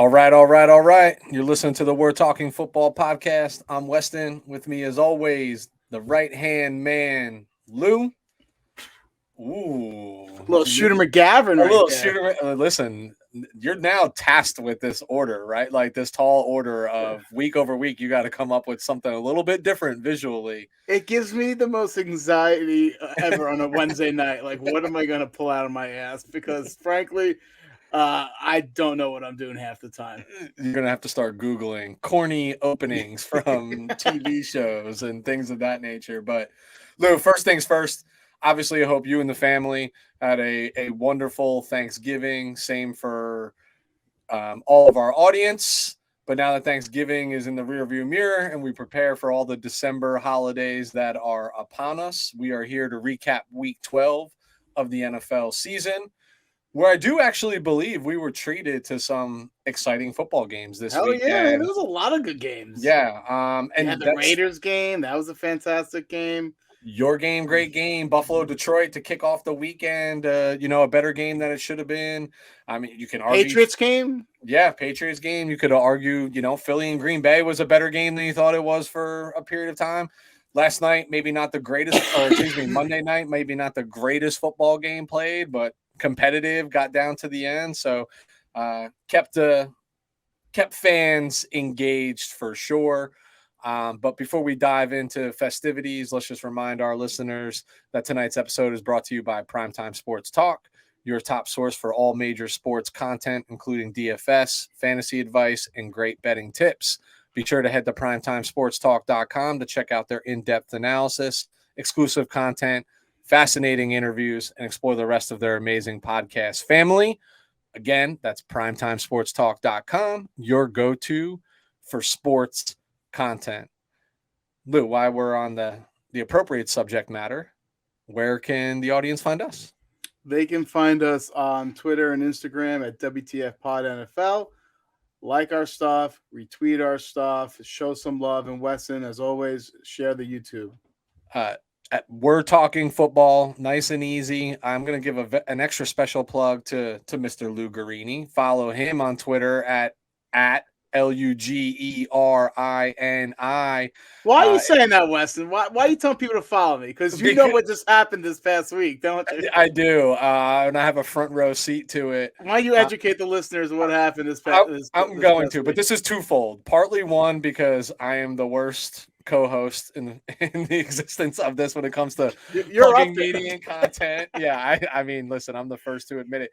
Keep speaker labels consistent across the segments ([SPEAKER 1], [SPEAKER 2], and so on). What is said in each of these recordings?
[SPEAKER 1] All right, all right, all right. You're listening to the We're Talking Football podcast. I'm Weston. With me, as always, the right-hand man, Lou. Ooh.
[SPEAKER 2] Little Shooter McGavin
[SPEAKER 1] A
[SPEAKER 2] right
[SPEAKER 1] little
[SPEAKER 2] there.
[SPEAKER 1] shooter. Listen, you're now tasked with this order, right? Like this tall order of week over week, you got to come up with something a little bit different visually.
[SPEAKER 2] It gives me the most anxiety ever on a Wednesday night. Like, what am I going to pull out of my ass? Because frankly, I don't know what I'm doing half the time.
[SPEAKER 1] You're going to have to start Googling corny openings from TV shows and things of that nature. But Lou, first things first, obviously, I hope you and the family had a wonderful Thanksgiving. Same for all of our audience. But now that Thanksgiving is in the rearview mirror and we prepare for all the December holidays that are upon us, we are here to recap week 12 of the NFL season, where I do actually believe we were treated to some exciting football games this
[SPEAKER 2] Hell
[SPEAKER 1] weekend.
[SPEAKER 2] yeah, man. There was a lot of good games.
[SPEAKER 1] Yeah.
[SPEAKER 2] You
[SPEAKER 1] And
[SPEAKER 2] had the
[SPEAKER 1] that's
[SPEAKER 2] Raiders game. That was a fantastic game.
[SPEAKER 1] your game, great game. Buffalo, Detroit to kick off the weekend. A better game than it should have been. I mean, you can argue.
[SPEAKER 2] Patriots game.
[SPEAKER 1] Yeah, Patriots game. You could argue, Philly and Green Bay was a better game than you thought it was for a period of time. Last night, maybe not the greatest, or excuse me, Monday night, maybe not the greatest football game played, but competitive, got down to the end. So kept fans engaged for sure. But before we dive into festivities, let's just remind our listeners that tonight's episode is brought to you by Primetime Sports Talk, your top source for all major sports content, including DFS, fantasy advice, and great betting tips. Be sure to head to primetimesportstalk.com to check out their in-depth analysis, exclusive content, fascinating interviews, and explore the rest of their amazing podcast family. Again, that's primetimesportstalk.com, your go-to for sports content. Lou, while we're on the appropriate subject matter, where can the audience find us?
[SPEAKER 2] They can find us on Twitter and Instagram at WTF Pod NFL. Like our stuff, retweet our stuff, show some love. And Weston, as always, share the YouTube.
[SPEAKER 1] We're Talking Football, nice and easy. I'm going to give an extra special plug to Mr. Lou Guarini. Follow him on Twitter at Lugerini.
[SPEAKER 2] Why are you saying that, Weston? Why are you telling people to follow me? Because you know what just happened this past week, don't you?
[SPEAKER 1] I do, and I have a front row seat to it.
[SPEAKER 2] Why don't you educate the listeners on what happened this past week?
[SPEAKER 1] I'm going to, but this is twofold. Partly one, because I am the worst co-host in the existence of this when it comes to plugging media and content. Yeah, I mean, listen, I'm the first to admit it.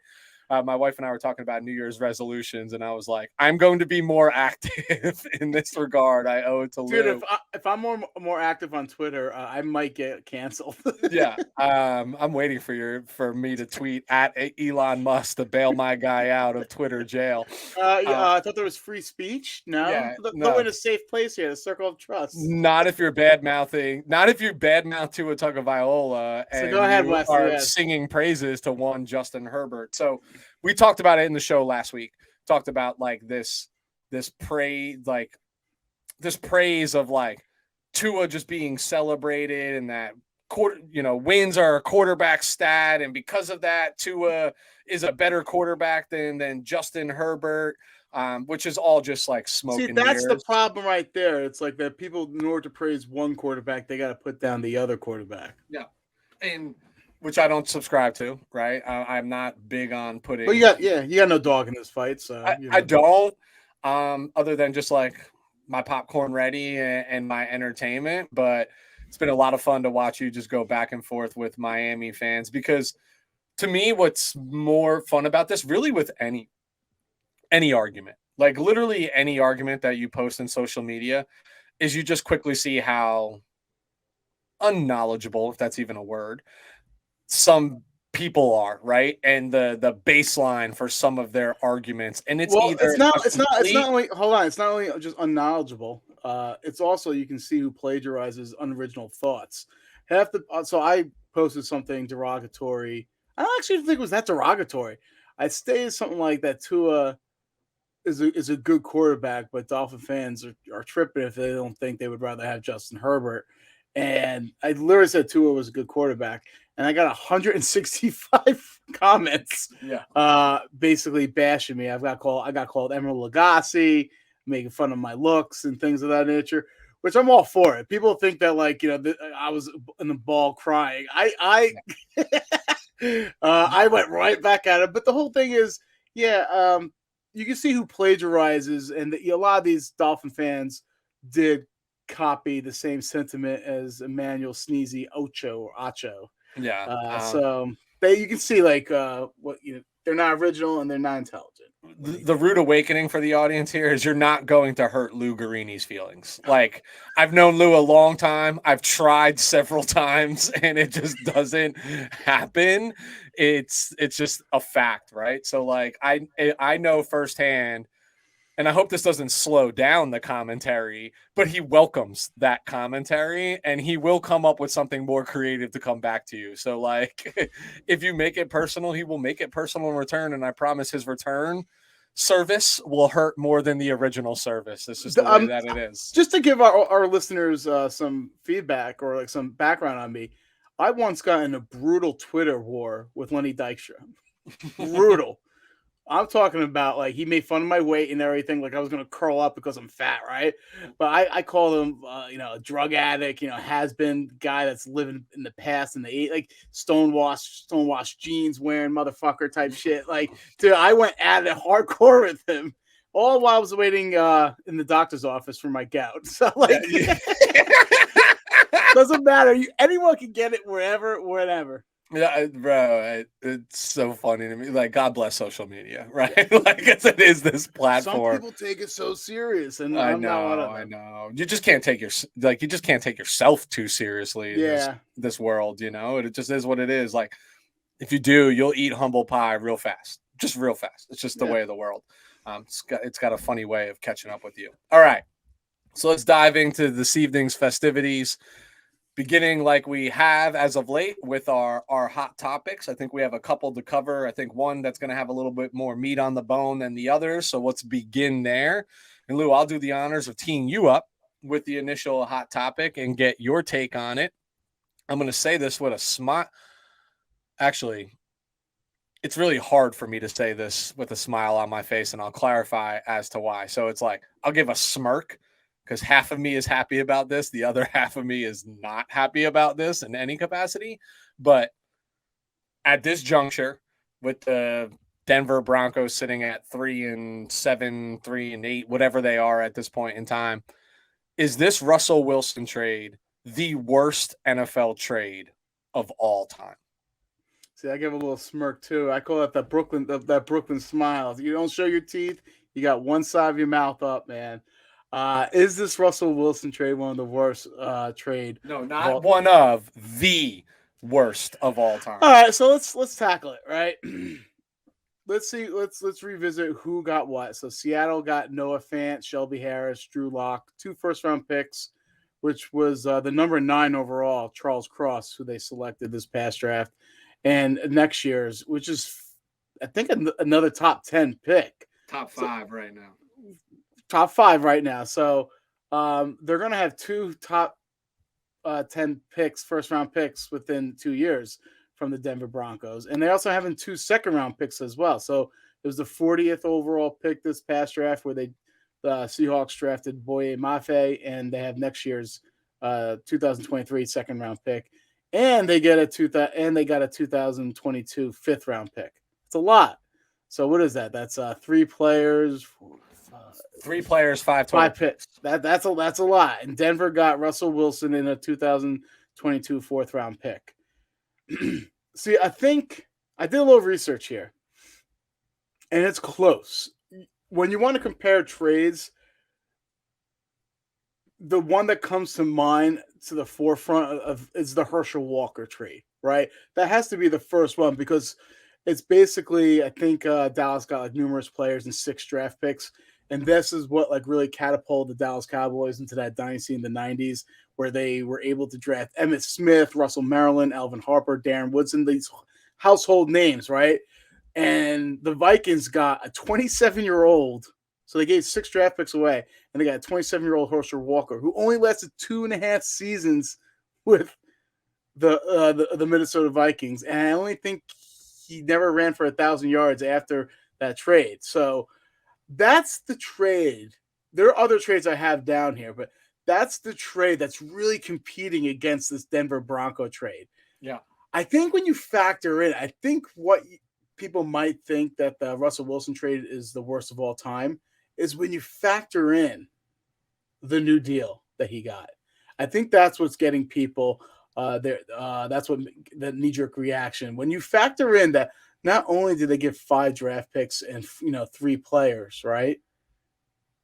[SPEAKER 1] My wife and I were talking about New Year's resolutions, and I was like, I'm going to be more active in this regard. I owe it to Lou.
[SPEAKER 2] Dude, if I'm more active on Twitter, I might get canceled.
[SPEAKER 1] Yeah, I'm waiting for me to tweet at Elon Musk to bail my guy out of Twitter jail.
[SPEAKER 2] I thought there was free speech. No,
[SPEAKER 1] yeah,
[SPEAKER 2] no. We're in a safe place here, the circle of trust.
[SPEAKER 1] Not if you're bad mouthing. Not if you badmouth Tua Tagovailoa and
[SPEAKER 2] so go ahead,
[SPEAKER 1] you
[SPEAKER 2] Wes,
[SPEAKER 1] are
[SPEAKER 2] yes.
[SPEAKER 1] singing praises to one Justin Herbert. So we talked about it in the show last week. Talked about like this praise of like Tua just being celebrated, and that wins are a quarterback stat, and because of that, Tua is a better quarterback than Justin Herbert, which is all just like smoke.
[SPEAKER 2] See, that's the problem right there. It's like that people, in order to praise one quarterback, they got to put down the other quarterback.
[SPEAKER 1] Yeah, and which I don't subscribe to. Right, I'm not big on putting.
[SPEAKER 2] But you got no dog in this fight, so
[SPEAKER 1] I don't. Other than just like my popcorn ready and my entertainment, but it's been a lot of fun to watch you just go back and forth with Miami fans, because to me, what's more fun about this, really, with any argument, like literally any argument that you post in social media, is you just quickly see how unknowledgeable, if that's even a word, some people are, right? And the baseline for some of their arguments, and it's not
[SPEAKER 2] only hold on, it's not only just unknowledgeable. It's also, you can see who plagiarizes unoriginal thoughts. So I posted something derogatory. I don't actually think it was that derogatory. I stated something like that Tua is a good quarterback, but Dolphin fans are tripping if they don't think they would rather have Justin Herbert. And I literally said Tua was a good quarterback. and I got 165 comments.
[SPEAKER 1] Yeah.
[SPEAKER 2] Basically bashing me. I got called Emerald Lagasse, making fun of my looks and things of that nature, which I'm all for it. People think that like I was in the ball crying. I went right back at it. But the whole thing is, you can see who plagiarizes, and a lot of these Dolphin fans did copy the same sentiment as Emmanuel Sneezy Ocho or Acho.
[SPEAKER 1] Yeah.
[SPEAKER 2] So you can see like they're not original and they're not intelligent.
[SPEAKER 1] The rude awakening for the audience here is you're not going to hurt Lou Garini's feelings. Like, I've known Lou a long time. I've tried several times and it just doesn't happen. It's just a fact, right? So like I know firsthand, and I hope this doesn't slow down the commentary, but he welcomes that commentary and he will come up with something more creative to come back to you. So like if you make it personal, he will make it personal in return. And I promise his return service will hurt more than the original service. It's just the way that it is.
[SPEAKER 2] Just to give our listeners some feedback or like some background on me, I once got in a brutal Twitter war with Lenny Dykstra. Brutal. I'm talking about like he made fun of my weight and everything. Like I was gonna curl up because I'm fat, right? But I called him, a drug addict, has been guy that's living in the past and the like stonewashed jeans wearing motherfucker type shit. Like, dude, I went at it hardcore with him, all while I was waiting in the doctor's office for my gout. So like, doesn't matter. Anyone can get it wherever, whenever.
[SPEAKER 1] Yeah, bro, it's so funny to me. Like, God bless social media, right? Like, it is this platform.
[SPEAKER 2] Some people take it so serious, and
[SPEAKER 1] I know. You just can't take yourself too seriously in this world. It just is what it is. Like, if you do, you'll eat humble pie real fast, just real fast. It's just the way of the world. It's got a funny way of catching up with you. All right, so let's dive into this evening's festivities. Beginning like we have as of late with our hot topics. I think we have a couple to cover. I think one that's going to have a little bit more meat on the bone than the other. So let's begin there. And Lou, I'll do the honors of teeing you up with the initial hot topic and get your take on it. I'm going to say this with a smile. Actually, it's really hard for me to say this with a smile on my face, and I'll clarify as to why. So it's like, I'll give a smirk, because half of me is happy about this. The other half of me is not happy about this in any capacity. But at this juncture, with the Denver Broncos sitting at 3-7, 3-8, whatever they are at this point in time, is this Russell Wilson trade the worst NFL trade of all time?
[SPEAKER 2] See, I give a little smirk too. I call it that Brooklyn smile. If you don't show your teeth, you got one side of your mouth up, man. Is this Russell Wilson trade one of the worst trade?
[SPEAKER 1] No, not one of the worst of all time.
[SPEAKER 2] All right, so let's tackle it, right? Let's see. Let's revisit who got what. So Seattle got Noah Fant, Shelby Harris, Drew Lock, 2 first-round picks, which was the number 9 overall, Charles Cross, who they selected this past draft, and next year's, which is I think another top 10 pick.
[SPEAKER 1] Top 5 right now.
[SPEAKER 2] Top 5 right now. So they're going to have 2 top 10 picks, first-round picks within 2 years from the Denver Broncos. And they're also having 2 second-round picks as well. So it was the 40th overall pick this past draft where the Seahawks drafted Boye Mafe, and they have next year's 2023 second-round pick. And they get a 2022 fifth-round pick. It's a lot. So what is that? That's 3 players,
[SPEAKER 1] 3 players, 5
[SPEAKER 2] picks. That's a lot. And Denver got Russell Wilson in a 2022 4th-round pick. See, I think I did a little research here, and it's close. When you want to compare trades, the one that comes to mind to the forefront of is the Herschel Walker trade, right? That has to be the first one because it's basically, I think Dallas got like numerous players and 6 draft picks. And this is what like really catapulted the Dallas Cowboys into that dynasty in the 90s, where they were able to draft Emmitt Smith, Russell Maryland, Alvin Harper, Darren Woodson, these household names, right? And the Vikings got a 27-year-old. So they gave 6 draft picks away, and they got a 27-year-old Herschel Walker, who only lasted 2.5 seasons with the Minnesota Vikings, and I only think he never ran for 1,000 yards after that trade. So that's the trade. There are other trades I have down here, but that's the trade that's really competing against this Denver Bronco trade.
[SPEAKER 1] Yeah.
[SPEAKER 2] I think when you factor in, I think what people might think that the Russell Wilson trade is the worst of all time is when you factor in the new deal that he got. I think that's what's getting people there. That's what the knee jerk reaction. When you factor in that not only did they get 5 draft picks and 3 players, right?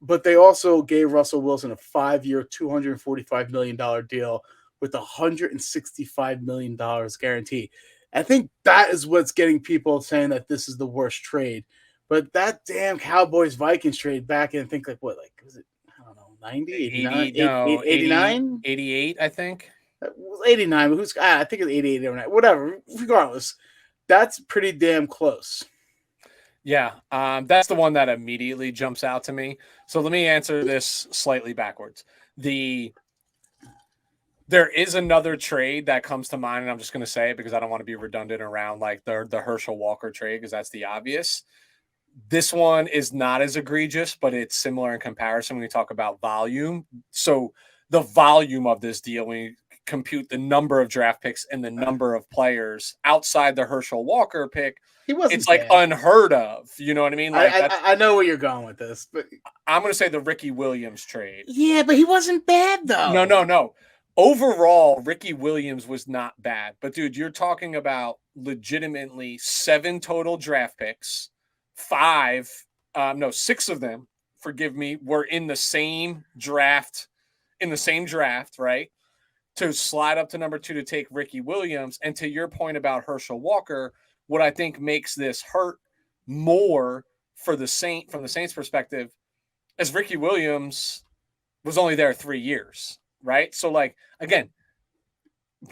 [SPEAKER 2] But they also gave Russell Wilson a 5-year, $245 million deal with $165 million guaranteed. I think that is what's getting people saying that this is the worst trade. But that damn Cowboys Vikings trade back in, I think, like what, like, was it, I don't know, 90, 89, 89?
[SPEAKER 1] 88, I think.
[SPEAKER 2] It was 89, but I think it's 88 or 9, whatever. Regardless, that's pretty damn close.
[SPEAKER 1] Yeah, that's the one that immediately jumps out to me. So let me answer this slightly backwards. There is another trade that comes to mind, and I'm just going to say it because I don't want to be redundant around like the Herschel Walker trade because that's the obvious. This one is not as egregious, but it's similar in comparison when we talk about volume. So the volume of this deal, when you compute the number of draft picks and the number of players outside the Herschel Walker pick, it's like unheard of. You know what I mean? Like
[SPEAKER 2] I know where you're going with this, but
[SPEAKER 1] I'm going to say the Ricky Williams trade.
[SPEAKER 2] Yeah, but he wasn't bad though.
[SPEAKER 1] No. Overall, Ricky Williams was not bad. But dude, you're talking about legitimately 7 total draft picks. 6 of them, forgive me, were in the same draft, right? To slide up to number 2 to take Ricky Williams. And to your point about Herschel Walker, what I think makes this hurt more from the Saints perspective is Ricky Williams was only there 3 years, right? So like, again,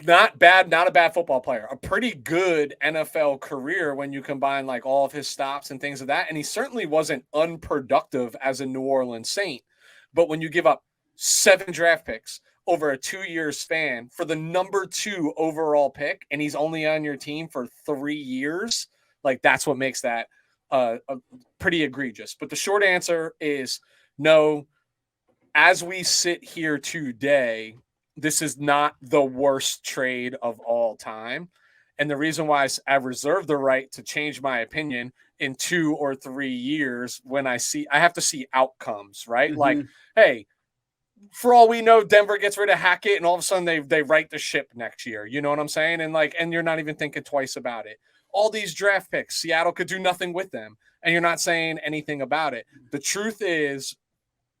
[SPEAKER 1] not a bad football player, a pretty good NFL career when you combine like all of his stops and things of that. And he certainly wasn't unproductive as a New Orleans Saint. But when you give up 7 draft picks over a 2-year span for the number 2 overall pick, and he's only on your team for 3 years, like that's what makes that pretty egregious. But the short answer is no. As we sit here today, this is not the worst trade of all time. And the reason why I reserve the right to change my opinion in 2 or 3 years when I have to see outcomes, right? Mm-hmm. Like, hey, for all we know, Denver gets rid of Hackett and all of a sudden they right the ship next year. You know what I'm saying? And you're not even thinking twice about it. All these draft picks, Seattle could do nothing with them. And you're not saying anything about it. The truth is,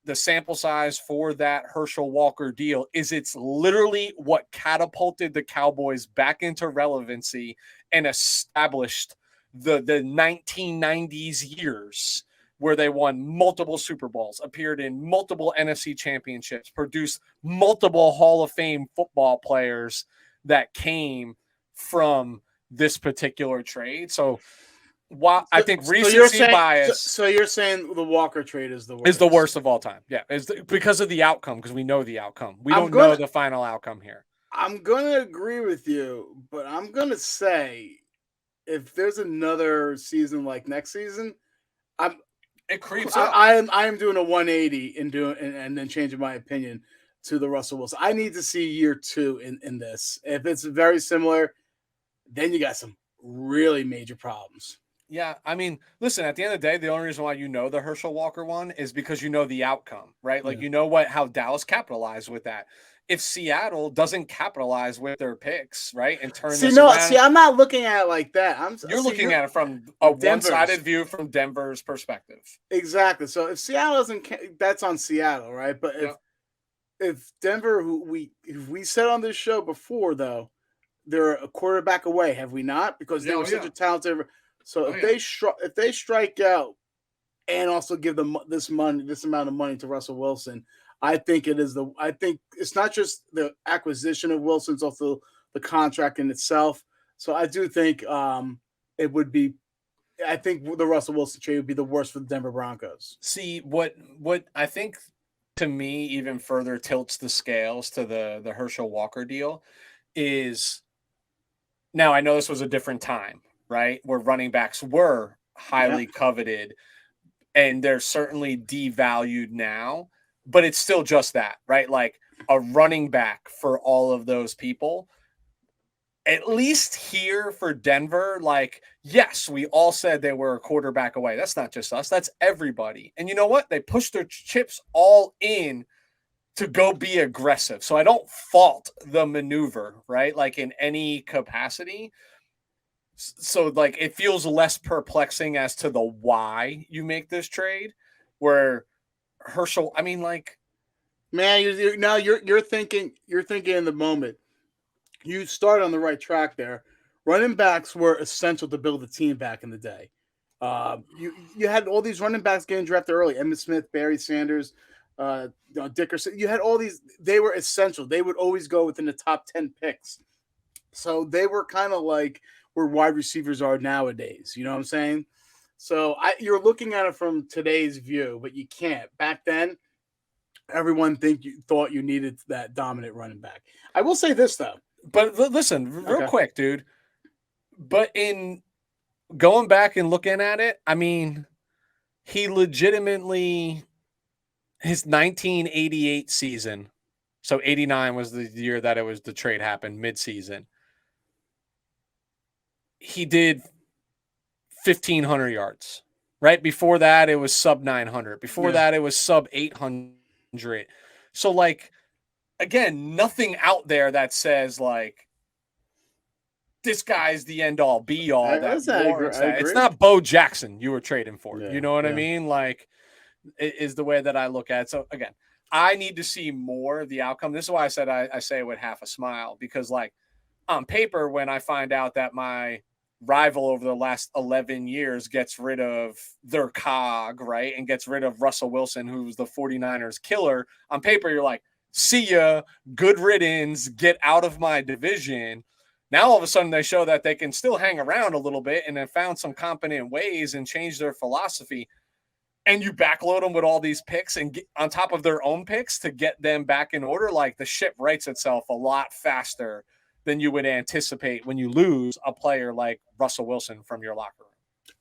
[SPEAKER 1] the sample size for that Herschel Walker deal is it's literally what catapulted the Cowboys back into relevancy and established the 1990s years where they won multiple Super Bowls, appeared in multiple NFC championships, produced multiple Hall of Fame football players that came from this particular trade. So I think recency bias.
[SPEAKER 2] So you're saying the Walker trade is the worst?
[SPEAKER 1] Is the worst of all time. Yeah, because of the outcome, because we know the outcome. We don't know the final outcome here.
[SPEAKER 2] I'm going to agree with you, but I'm going to say if there's another season like next season,
[SPEAKER 1] it creeps up.
[SPEAKER 2] I am doing a 180 and then changing my opinion to the Russell Wilson. I need to see year 2 in this. If it's very similar, then you got some really major problems.
[SPEAKER 1] Yeah, I mean, listen, at the end of the day, the only reason why you know the Herschel Walker one is because you know the outcome, right? Like, you know how Dallas capitalized with that. If Seattle doesn't capitalize with their picks, right, and turn this around,
[SPEAKER 2] I'm not looking at it like that.
[SPEAKER 1] You're looking at it from a one-sided view from Denver's perspective.
[SPEAKER 2] Exactly. So if Seattle doesn't, that's on Seattle, right? But if Denver, who we said on this show before, though, they're a quarterback away, have we not? Because they were such a talented. So if they strike out and also give them this amount of money to Russell Wilson, I think it's not just the acquisition of Wilson, it's also the contract in itself. So I do think it would be. I think the Russell Wilson trade would be the worst for the Denver Broncos.
[SPEAKER 1] See, what I think to me even further tilts the scales to the Herschel Walker deal is Now, I know this was a different time, right? Where running backs were
[SPEAKER 2] Yeah.
[SPEAKER 1] highly coveted and they're certainly devalued now, but it's still just that, right? Like a running back for all of those people. At least here for Denver, like, yes, we all said they were a quarterback away. That's not just us, that's everybody. And you know what? They pushed their chips all in to go be aggressive. So I don't fault the maneuver, right? Like in any capacity. So like it feels less perplexing as to the why you make this trade. Where Herschel, I mean, like,
[SPEAKER 2] Man, you're thinking in the moment. You started on the right track there. Running backs were essential to build a team back in the day. You had all these running backs getting drafted early: Emmitt Smith, Barry Sanders, Dickerson. You had all these; they were essential. They would always go within the top 10 picks. So they were kind of like where wide receivers are nowadays. You know what I'm saying? So you're looking at it from today's view, but you can't. Back then, everyone thought you needed that dominant running back. I will say this though.
[SPEAKER 1] but listen, real
[SPEAKER 2] Okay.
[SPEAKER 1] quick, dude. But in going back and looking at it, I mean, he legitimately his 1988 season. So 89 was the year that it was the trade happened mid-season. He did 1,500 yards. Right before that, it was sub 900. Before that, it was sub 800. So, like, again, nothing out there that says like this guy's the end all be all that warrants that. It's not Bo Jackson you were trading for.
[SPEAKER 2] Yeah,
[SPEAKER 1] you know what I mean? Like, is the way that I look at it. So again, I need to see more of the outcome. This is why I said I say it with half a smile, because like on paper, when I find out that my rival over the last 11 years gets rid of their cog, right, and gets rid of Russell Wilson, who's the 49ers killer, on paper, you're like, see ya, good riddance, get out of my division. Now, all of a sudden, they show that they can still hang around a little bit and have found some competent ways and change their philosophy. And you backload them with all these picks and get on top of their own picks to get them back in order. Like the ship writes itself a lot faster than you would anticipate when you lose a player like Russell Wilson from your locker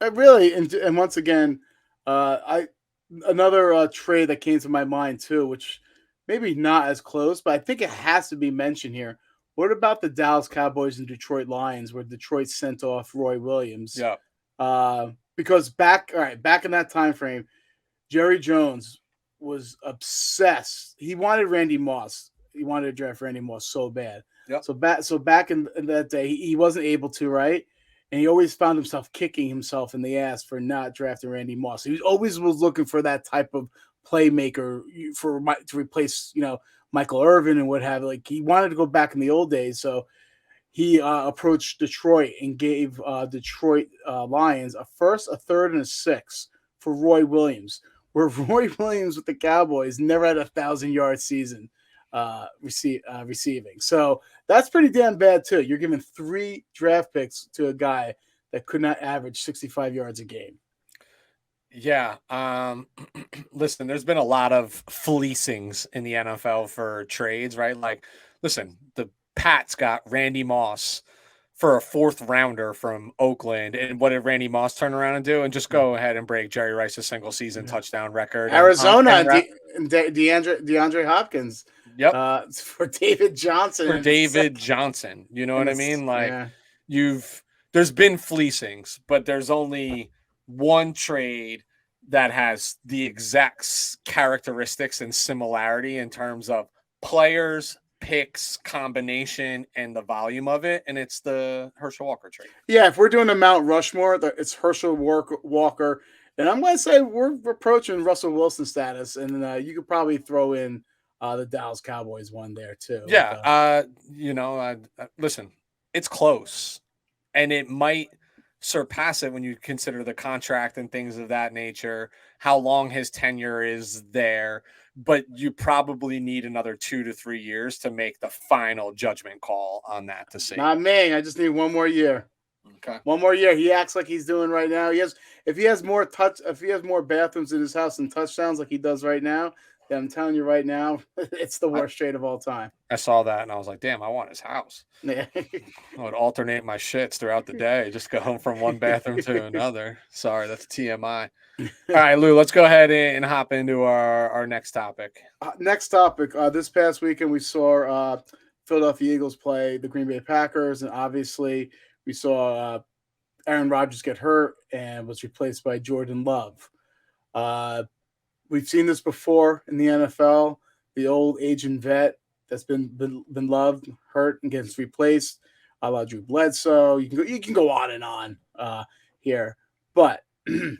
[SPEAKER 1] room.
[SPEAKER 2] Really, and once again, another trade that came to my mind too, which maybe not as close, but I think it has to be mentioned here. What about the Dallas Cowboys and Detroit Lions, where Detroit sent off Roy Williams?
[SPEAKER 1] Yeah.
[SPEAKER 2] Because back in that time frame, Jerry Jones was obsessed. He wanted Randy Moss. He wanted to draft Randy Moss so bad.
[SPEAKER 1] Yep.
[SPEAKER 2] So back in that day, he wasn't able to, right? And he always found himself kicking himself in the ass for not drafting Randy Moss. He always was looking for that type of playmaker to replace, Michael Irvin and what have you. Like he wanted to go back in the old days. So he approached Detroit and gave Detroit Lions a first, a third, and a sixth for Roy Williams. Where Roy Williams with the Cowboys never had 1,000-yard season receiving. So that's pretty damn bad too. You're giving 3 draft picks to a guy that could not average 65 yards a game.
[SPEAKER 1] Yeah. Listen, there's been a lot of fleecings in the NFL for trades, right? Like, listen, the Pats got Randy Moss for a 4th rounder from Oakland. And what did Randy Moss turn around and do? And just go ahead and break Jerry Rice's single season touchdown record.
[SPEAKER 2] Arizona, DeAndre Hopkins.
[SPEAKER 1] Yep.
[SPEAKER 2] For David Johnson.
[SPEAKER 1] For David Johnson. You know what I mean? Like there's been fleecings, but there's only one trade that has the exact characteristics and similarity in terms of players, picks, combination, and the volume of it, and it's the Herschel Walker trade.
[SPEAKER 2] Yeah, if we're doing a Mount Rushmore, it's Herschel Walker, and I'm going to say we're approaching Russell Wilson status, and you could probably throw in the Dallas Cowboys one there too.
[SPEAKER 1] Yeah, listen, it's close, and it might surpass it when you consider the contract and things of that nature, how long his tenure is there. But you probably need another 2 to 3 years to make the final judgment call on that to see.
[SPEAKER 2] Not me. I just need one more year.
[SPEAKER 1] Okay.
[SPEAKER 2] One more year. He acts like he's doing right now. If he has more bathrooms in his house and touchdowns like he does right now, Yeah, I'm telling you right now, it's the worst trade of all time.
[SPEAKER 1] I saw that and I was like, damn, I want his house.
[SPEAKER 2] Yeah.
[SPEAKER 1] I would alternate my shits throughout the day, just go home from one bathroom to another. Sorry, that's TMI. All right, Lou, let's go ahead and hop into our next topic.
[SPEAKER 2] Next topic. This past weekend, we saw Philadelphia Eagles play the Green Bay Packers, and obviously, we saw Aaron Rodgers get hurt and was replaced by Jordan Love. Uh, we've seen this before in the NFL. The old aging vet that's been loved, hurt, and gets replaced. A la Drew Bledsoe. You can go on and on here, but do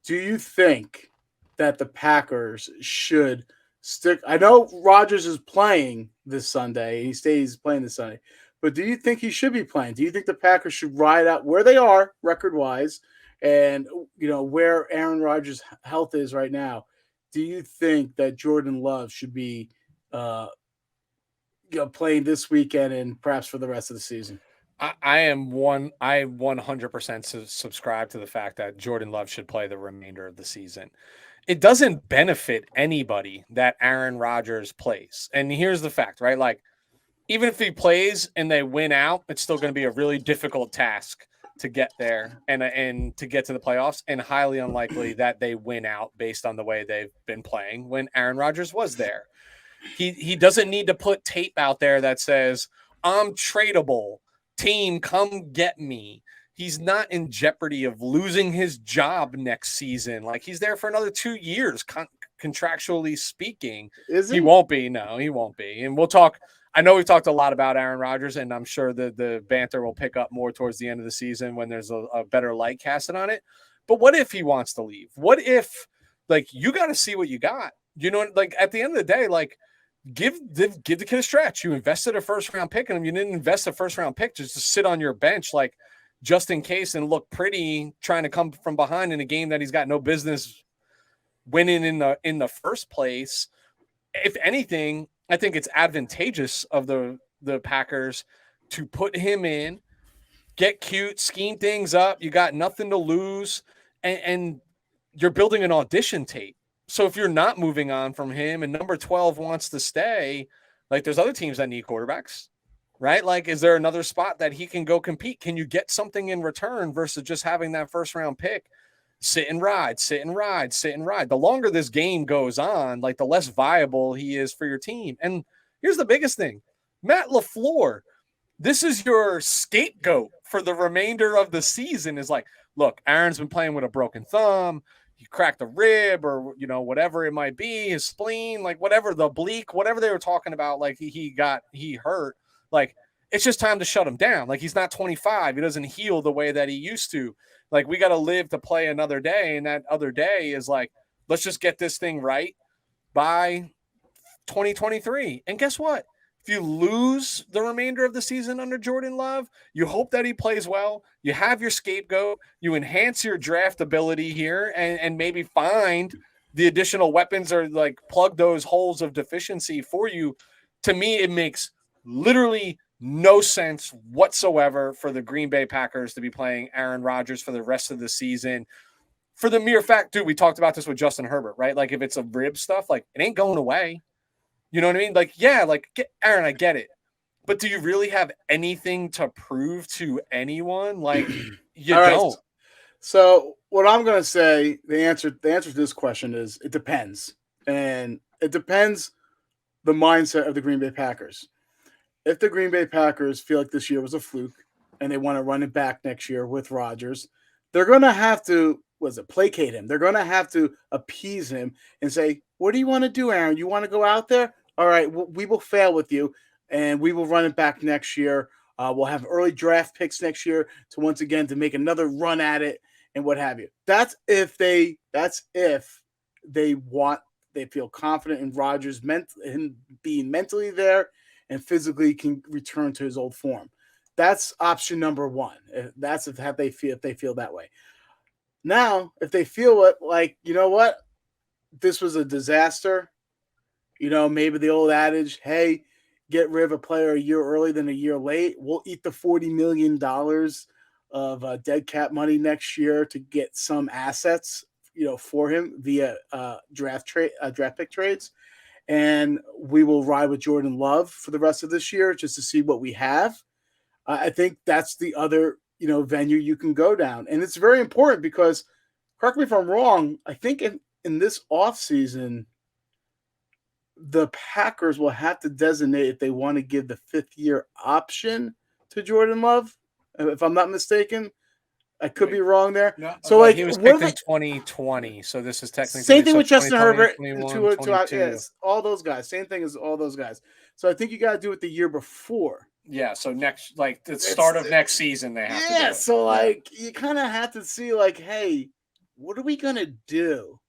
[SPEAKER 2] you think that the Packers should stick? I know Rodgers is playing this Sunday. He stays playing this Sunday, but do you think he should be playing? Do you think the Packers should ride out where they are record wise, and where Aaron Rodgers' health is right now? Do you think that Jordan Love should be playing this weekend and perhaps for the rest of the season?
[SPEAKER 1] I 100% subscribe to the fact that Jordan Love should play the remainder of the season. It doesn't benefit anybody that Aaron Rodgers plays. And here's the fact, right? Like, even if he plays and they win out, it's still going to be a really difficult task to get there and to get to the playoffs, and highly unlikely that they win out based on the way they've been playing when Aaron Rodgers was there. He doesn't need to put tape out there that says, I'm tradable. Team, come get me. He's not in jeopardy of losing his job next season. Like, he's there for another 2 years, contractually speaking.
[SPEAKER 2] Is he?
[SPEAKER 1] He won't be. No, he won't be. And we'll talk. I know we've talked a lot about Aaron Rodgers, and I'm sure the banter will pick up more towards the end of the season when there's a better light casted on it. But what if he wants to leave? What if, like, you got to see what you got? You know, like, at the end of the day, like, give the kid a stretch. You invested a first-round pick in him. You didn't invest a first-round pick just to sit on your bench, like, just in case and look pretty trying to come from behind in a game that he's got no business winning in the first place. If anything, I think it's advantageous of the Packers to put him in, get cute, scheme things up. You got nothing to lose, and you're building an audition tape. So if you're not moving on from him and number 12 wants to stay, like, there's other teams that need quarterbacks, right? Like, is there another spot that he can go compete? Can you get something in return versus just having that first round pick? Sit and ride, sit and ride, sit and ride. The longer this game goes on, like, the less viable he is for your team. And here's the biggest thing. Matt LaFleur, this is your scapegoat for the remainder of the season. Is like, look, Aaron's been playing with a broken thumb. He cracked a rib or, whatever it might be, his spleen, like, whatever, the oblique, whatever they were talking about, like, he hurt. Like, it's just time to shut him down. Like, he's not 25. He doesn't heal the way that he used to. Like, we got to live to play another day. And that other day is like, let's just get this thing right by 2023. And guess what? If you lose the remainder of the season under Jordan Love, you hope that he plays well. You have your scapegoat. You enhance your draft ability here and maybe find the additional weapons or, like, plug those holes of deficiency for you. To me, it makes literally no sense whatsoever for the Green Bay Packers to be playing Aaron Rodgers for the rest of the season. For the mere fact, dude, we talked about this with Justin Herbert, right? Like, if it's a rib stuff, like, it ain't going away. You know what I mean? Like, yeah, like, Aaron, I get it. But do you really have anything to prove to anyone? Like, you don't.
[SPEAKER 2] So what I'm going to say, the answer to this question is it depends. And it depends the mindset of the Green Bay Packers. If the Green Bay Packers feel like this year was a fluke and they want to run it back next year with Rodgers, they're going to have to, placate him. They're going to have to appease him and say, what do you want to do, Aaron? You want to go out there? All right, we will fail with you, and we will run it back next year. We'll have early draft picks next year to once again to make another run at it and what have you. That's if they feel confident in Rodgers him being mentally there and physically can return to his old form. That's option number one. That's if they feel that way. Now, if they feel it, like, you know what, this was a disaster. Maybe the old adage, hey, get rid of a player a year early than a year late. We'll eat the $40 million of dead cap money next year to get some assets for him via draft pick trades, and we will ride with Jordan Love for the rest of this year just to see what we have. I think that's the other venue you can go down, and it's very important because, correct me if I'm wrong, I think in this offseason, the Packers will have to designate if they want to give the 5th-year option to Jordan Love, if I'm not mistaken. I could be wrong there.
[SPEAKER 1] No,
[SPEAKER 2] So, like,
[SPEAKER 1] he was
[SPEAKER 2] what
[SPEAKER 1] picked
[SPEAKER 2] are
[SPEAKER 1] in 2020, so this is technically
[SPEAKER 2] same thing with Justin
[SPEAKER 1] 2020,
[SPEAKER 2] Herbert
[SPEAKER 1] 21, 22.
[SPEAKER 2] Yes, all those guys. Same thing as all those guys. So I think you got to do it the year before.
[SPEAKER 1] Yeah, so next, like the start of next season, they have to do it.
[SPEAKER 2] So like you kind of have to see, like, hey, what are we gonna do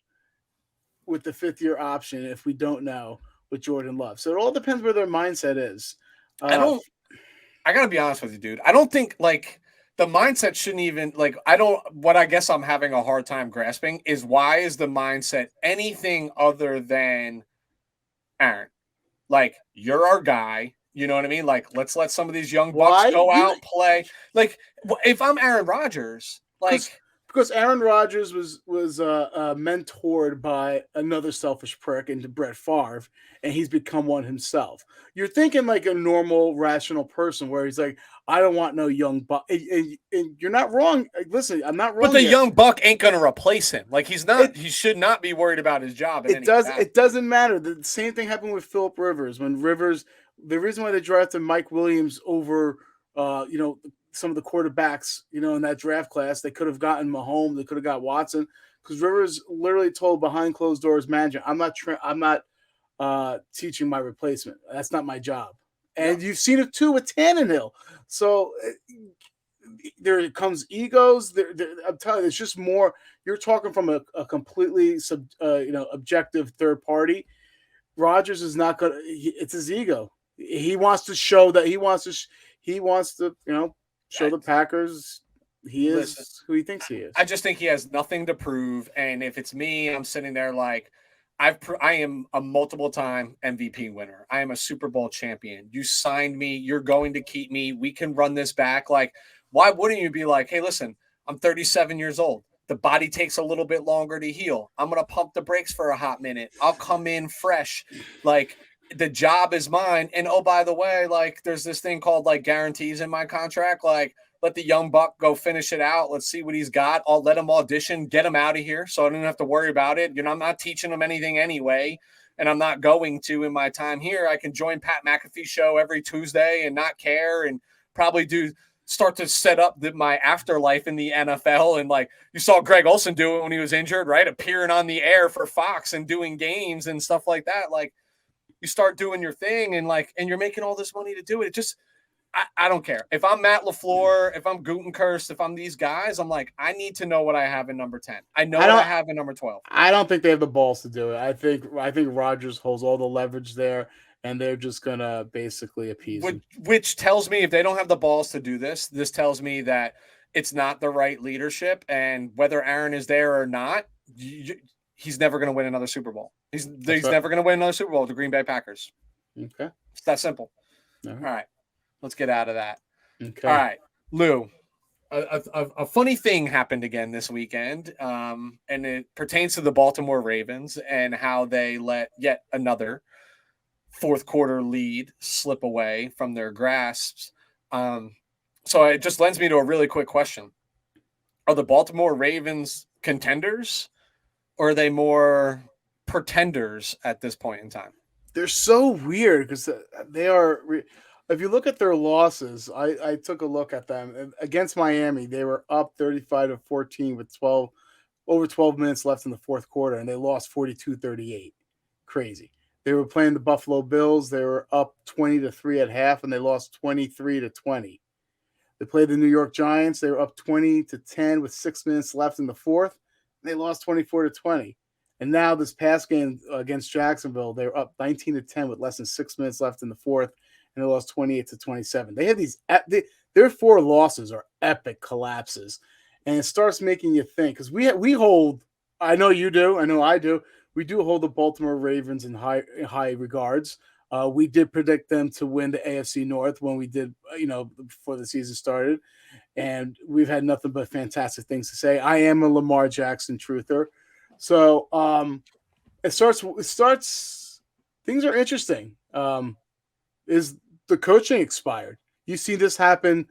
[SPEAKER 2] with the 5th-year option if we don't know with Jordan Love? So it all depends where their mindset is.
[SPEAKER 1] I gotta be honest with you, dude. I don't think like the mindset shouldn't even like. What I guess I'm having a hard time grasping is why is the mindset anything other than Aaron? Like, you're our guy. You know what I mean? Like, let's let some of these young bucks go out, play. Like, if I'm Aaron Rodgers, like,
[SPEAKER 2] because Aaron Rodgers was mentored by another selfish prick into Brett Favre, and he's become one himself. You're thinking like a normal, rational person, where he's like, I don't want no young buck. And you're not wrong. Listen, I'm not wrong.
[SPEAKER 1] But the young buck ain't going to replace him. Like, he's not. He should not be worried about his job.
[SPEAKER 2] It doesn't matter. The same thing happened with Phillip Rivers. When Rivers, the reason why they drafted Mike Williams over, some of the quarterbacks, in that draft class, they could have gotten Mahomes, they could have got Watson, because Rivers literally told behind closed doors manager, I'm not teaching my replacement. That's not my job. And you've seen it too with Tannehill. So there comes egos. I'm telling you, it's just more. You're talking from a completely objective third party. Rodgers is not gonna. It's his ego. He wants to show that he wants to show the Packers he is who he thinks he is.
[SPEAKER 1] I just think he has nothing to prove. And if it's me, I'm sitting there like, I am a multiple-time MVP winner. I am a Super Bowl champion. You signed me. You're going to keep me. We can run this back. Like, why wouldn't you be like, hey, listen, I'm 37 years old. The body takes a little bit longer to heal. I'm going to pump the brakes for a hot minute. I'll come in fresh. Like, the job is mine. And, oh, by the way, like, there's this thing called, like, guarantees in my contract. Like, let the young buck go finish it out. Let's see what he's got. I'll let him audition, get him out of here so I don't have to worry about it. I'm not teaching him anything anyway, and I'm not going to in my time here. I can join Pat McAfee's show every Tuesday and not care and probably start to set up my afterlife in the NFL. And like you saw Greg Olsen do it when he was injured, right? Appearing on the air for Fox and doing games and stuff like that. Like, you start doing your thing and you're making all this money to do it. It just, I don't care. If I'm Matt LaFleur, if I'm Gutekunst, if I'm these guys, I'm like, I need to know what I have in number 10. I know what I have in number 12.
[SPEAKER 2] I don't think they have the balls to do it. I think Rodgers holds all the leverage there, and they're just going to basically appease him.
[SPEAKER 1] Which tells me if they don't have the balls to do this tells me that it's not the right leadership. And whether Aaron is there or not, he's never going to win another Super Bowl. He's never going to win another Super Bowl with the Green Bay Packers.
[SPEAKER 2] Okay.
[SPEAKER 1] It's that simple.
[SPEAKER 2] All
[SPEAKER 1] right. Let's get out of that.
[SPEAKER 2] Okay.
[SPEAKER 1] All right, Lou. A funny thing happened again this weekend, and it pertains to the Baltimore Ravens and how they let yet another fourth quarter lead slip away from their grasps. So it just lends me to a really quick question. Are the Baltimore Ravens contenders, or are they more pretenders at this point in time?
[SPEAKER 2] They're so weird because they are if you look at their losses, I took a look at them. Against Miami, they were up 35-14 with over 12 minutes left in the fourth quarter, and they lost 42-38. Crazy. They were playing the Buffalo Bills. They were up 20-3 at half, and they lost 23-20. They played the New York Giants. They were up 20-10 with 6 minutes left in the fourth. And they lost 24-20. And now this past game against Jacksonville, they were up 19-10 with less than 6 minutes left in the fourth, and they lost 28-27. They have these their four losses are epic collapses, and it starts making you think, because we hold. I know you do. I know I do. We do hold the Baltimore Ravens in high regards. We did predict them to win the AFC North when we did, before the season started, and we've had nothing but fantastic things to say. I am a Lamar Jackson truther. So it starts. Things are interesting. Is the coaching expired? You see this happen.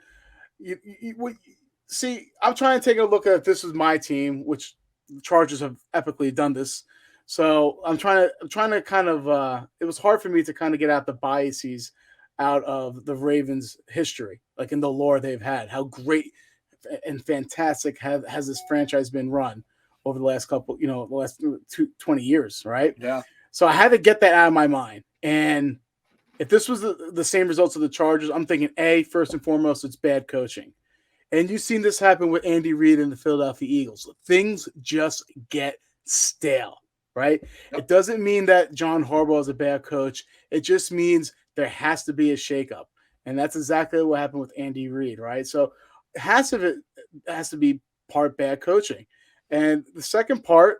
[SPEAKER 2] See, I'm trying to take a look at if this is my team, which the Chargers have epically done this. So I'm trying to kind of. It was hard for me to kind of get out the biases out of the Ravens' history, like in the lore they've had. How great and fantastic has this franchise been run over the last couple, the last 20 years, right?
[SPEAKER 1] Yeah.
[SPEAKER 2] So I had to get that out of my mind. And if this was the same results of the Chargers, I'm thinking, first and foremost, it's bad coaching. And you've seen this happen with Andy Reid and the Philadelphia Eagles. Things just get stale, right?
[SPEAKER 1] Yep.
[SPEAKER 2] It doesn't mean that John Harbaugh is a bad coach. It just means there has to be a shakeup. And that's exactly what happened with Andy Reid, right? So it has to be part bad coaching. And the second part,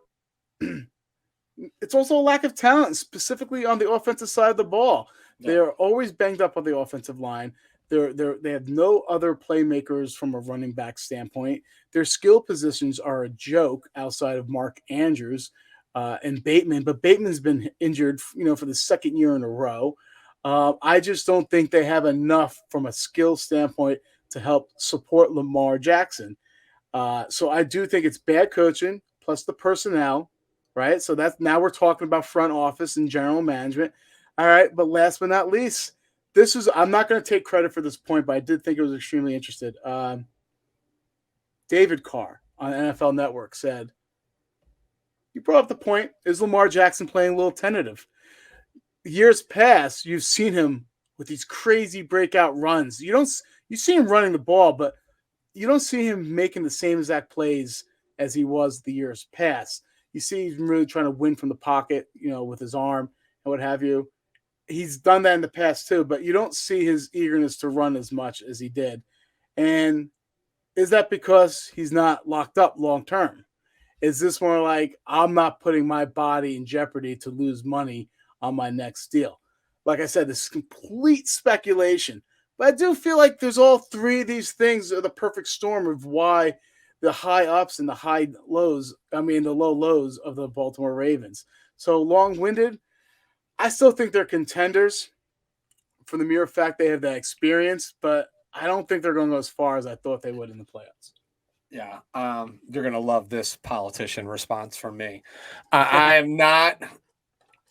[SPEAKER 2] it's also a lack of talent, specifically on the offensive side of the ball.
[SPEAKER 1] Yeah.
[SPEAKER 2] They're always banged up on the offensive line. They have no other playmakers from a running back standpoint. Their skill positions are a joke outside of Mark Andrews and Bateman, but Bateman's been injured, for the second year in a row. I just don't think they have enough from a skill standpoint to help support Lamar Jackson. So I do think it's bad coaching plus the personnel, right? So that's now we're talking about front office and general management. All right, but last but not least, I'm not going to take credit for this point, but I did think it was extremely interesting. David Carr on NFL Network said, "You brought up the point. Is Lamar Jackson playing a little tentative? Years past, you've seen him with these crazy breakout runs. You see him running the ball, but you don't see him making the same exact plays as he was the years past. You see he's really trying to win from the pocket, with his arm and what have you. He's done that in the past too, but you don't see his eagerness to run as much as he did. And is that because he's not locked up long term? Is this more like I'm not putting my body in jeopardy to lose money on my next deal? Like I said, this is complete speculation. But I do feel like there's all three of these things are the perfect storm of why the high ups and the the low lows of the Baltimore Ravens. So long winded, I still think they're contenders for the mere fact they have that experience, but I don't think they're going to go as far as I thought they would in the playoffs.
[SPEAKER 1] Yeah. You're gonna love this politician response from me. I am not.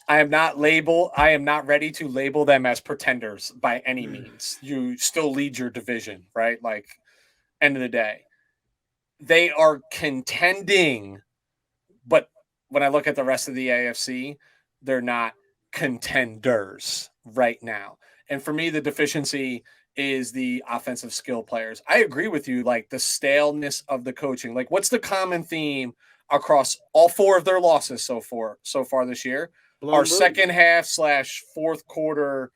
[SPEAKER 1] I am not label. I am not ready to label them as pretenders by any means. You still lead your division, right? Like, end of the day, they are contending. But when I look at the rest of the AFC, they're not contenders right now. And for me, the deficiency is the offensive skill players. I agree with you, like the staleness of the coaching. Like, what's the common theme across all four of their losses so far this year? Our second half / fourth quarter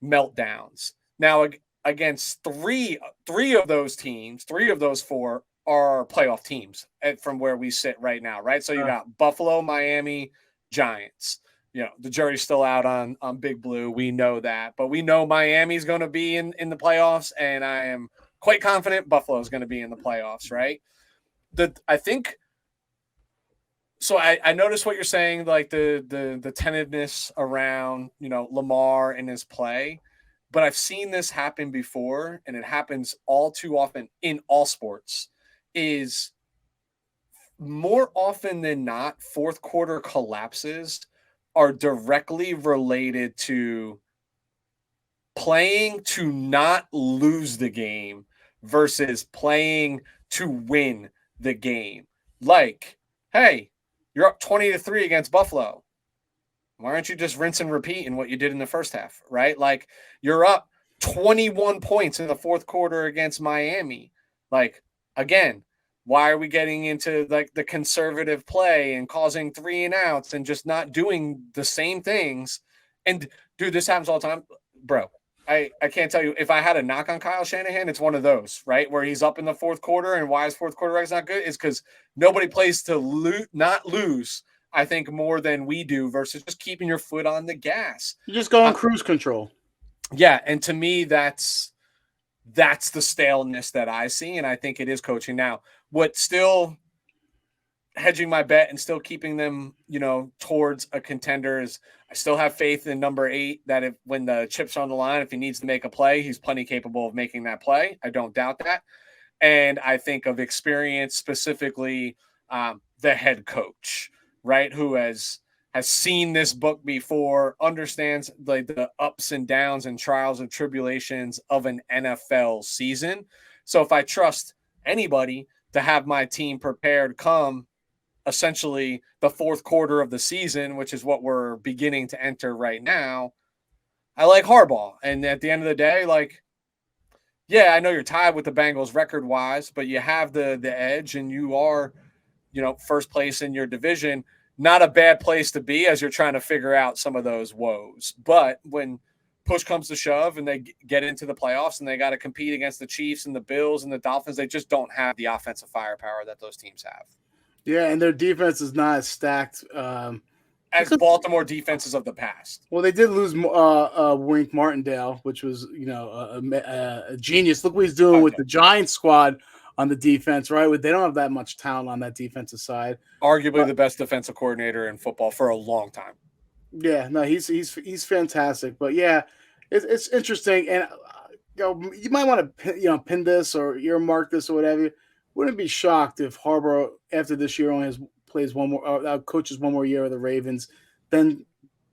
[SPEAKER 1] meltdowns. Now, against three of those teams, three of those four are playoff teams from where we sit right now, right? So you got Buffalo, Miami, Giants. The jury's still out on Big Blue. We know that, but we know Miami's going to be in the playoffs, and I am quite confident Buffalo's going to be in the playoffs, right? I think so. I noticed what you're saying, like the tentativeness around Lamar and his play, but I've seen this happen before, and it happens all too often in all sports. Is more often than not, fourth quarter collapses are directly related to playing to not lose the game versus playing to win the game. Like, hey, you're up 20-3 against Buffalo. Why aren't you just rinse and repeat in what you did in the first half, right? Like, you're up 21 points in the fourth quarter against Miami. Like, again, why are we getting into like the conservative play and causing 3 and outs and just not doing the same things? And dude, this happens all the time, bro. I can't tell you if I had a knock on Kyle Shanahan, it's one of those, right? Where he's up in the fourth quarter, and why his fourth quarter record's not good is because nobody plays to not lose. I think more than we do versus just keeping your foot on the gas.
[SPEAKER 2] You just go on cruise control.
[SPEAKER 1] Yeah, and to me, that's the staleness that I see, and I think it is coaching. Now, what still hedging my bet and still keeping them, towards a contender is I still have faith in number 8 that when the chips are on the line, if he needs to make a play, he's plenty capable of making that play. I don't doubt that. And I think of experience, specifically the head coach, right, who has seen this book before, understands like the ups and downs and trials and tribulations of an NFL season. So if I trust anybody to have my team prepared come essentially the fourth quarter of the season, which is what we're beginning to enter right now, I like Harbaugh. And at the end of the day, like, yeah, I know you're tied with the Bengals record wise, but you have the edge and you are, first place in your division. Not a bad place to be as you're trying to figure out some of those woes. But when push comes to shove and they get into the playoffs and they got to compete against the Chiefs and the Bills and the Dolphins, they just don't have the offensive firepower that those teams have.
[SPEAKER 2] Yeah, and their defense is not as stacked
[SPEAKER 1] as Baltimore defenses of the past.
[SPEAKER 2] Well, they did lose Wink Martindale, which was a genius. Look what he's doing with the Giants squad on the defense, right? They don't have that much talent on that defensive side.
[SPEAKER 1] Arguably the best defensive coordinator in football for a long time.
[SPEAKER 2] Yeah, no, he's fantastic. But yeah, it's interesting, and you might want to pin this or earmark this or whatever. Wouldn't be shocked if Harbaugh after this year only plays one more, coaches one more year of the Ravens, then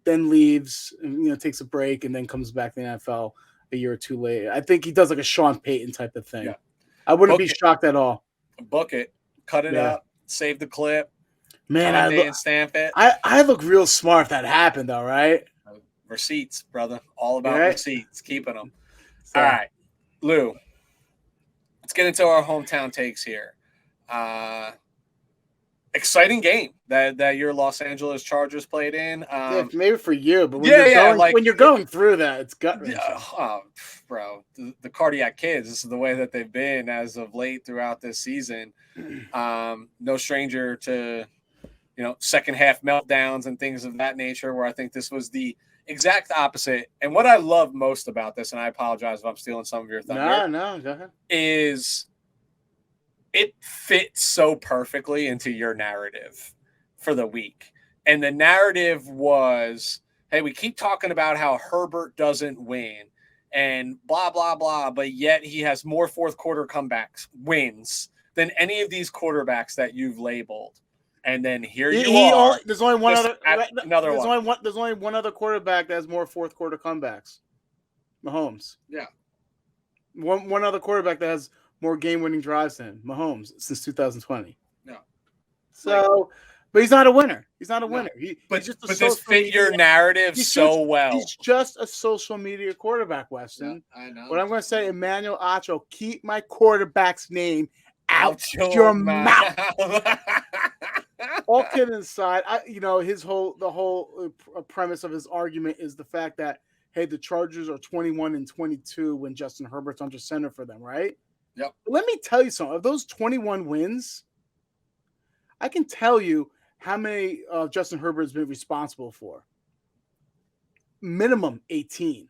[SPEAKER 2] leaves and takes a break and then comes back to the NFL a year or two later. I think he does like a Sean Payton type of thing. Yeah. I wouldn't be shocked at all.
[SPEAKER 1] Book it, cut it up, save the clip.
[SPEAKER 2] Man,
[SPEAKER 1] and stamp it.
[SPEAKER 2] I look real smart if that happened, though, right?
[SPEAKER 1] Receipts, brother. All about receipts, keeping them. So. All right, Lou. Let's get into our hometown takes here. Exciting game that your Los Angeles Chargers played in.
[SPEAKER 2] Maybe for you, but when you're going through that, it's gut-wrenching.
[SPEAKER 1] Bro, the cardiac kids, this is the way that they've been as of late throughout this season. No stranger to, second half meltdowns and things of that nature, where I think this was the exact opposite. And what I love most about this, and I apologize if I'm stealing some of your thunder.
[SPEAKER 2] No, go ahead.
[SPEAKER 1] Is it fits so perfectly into your narrative for the week. And the narrative was, hey, we keep talking about how Herbert doesn't win and blah, blah, blah, but yet he has more fourth quarter comebacks, wins, than any of these quarterbacks that you've labeled. And then here you are.
[SPEAKER 2] There's only one other.
[SPEAKER 1] There's
[SPEAKER 2] only one other quarterback that has more fourth quarter comebacks. Mahomes.
[SPEAKER 1] Yeah.
[SPEAKER 2] One other quarterback that has more game-winning drives than Mahomes since 2020.
[SPEAKER 1] No.
[SPEAKER 2] So, but he's not a winner. He's not a winner.
[SPEAKER 1] But this fit your narrative so well.
[SPEAKER 2] He's just a social media quarterback, Weston.
[SPEAKER 1] Yeah, I know.
[SPEAKER 2] What I'm going to say, Emmanuel Acho, keep my quarterback's name out your mouth. All kidding aside, the whole premise of his argument is the fact that, hey, the Chargers are 21-22 when Justin Herbert's under center for them, right?
[SPEAKER 1] Yep.
[SPEAKER 2] Let me tell you something. Of those 21 wins, I can tell you how many Justin Herbert has been responsible for. Minimum 18.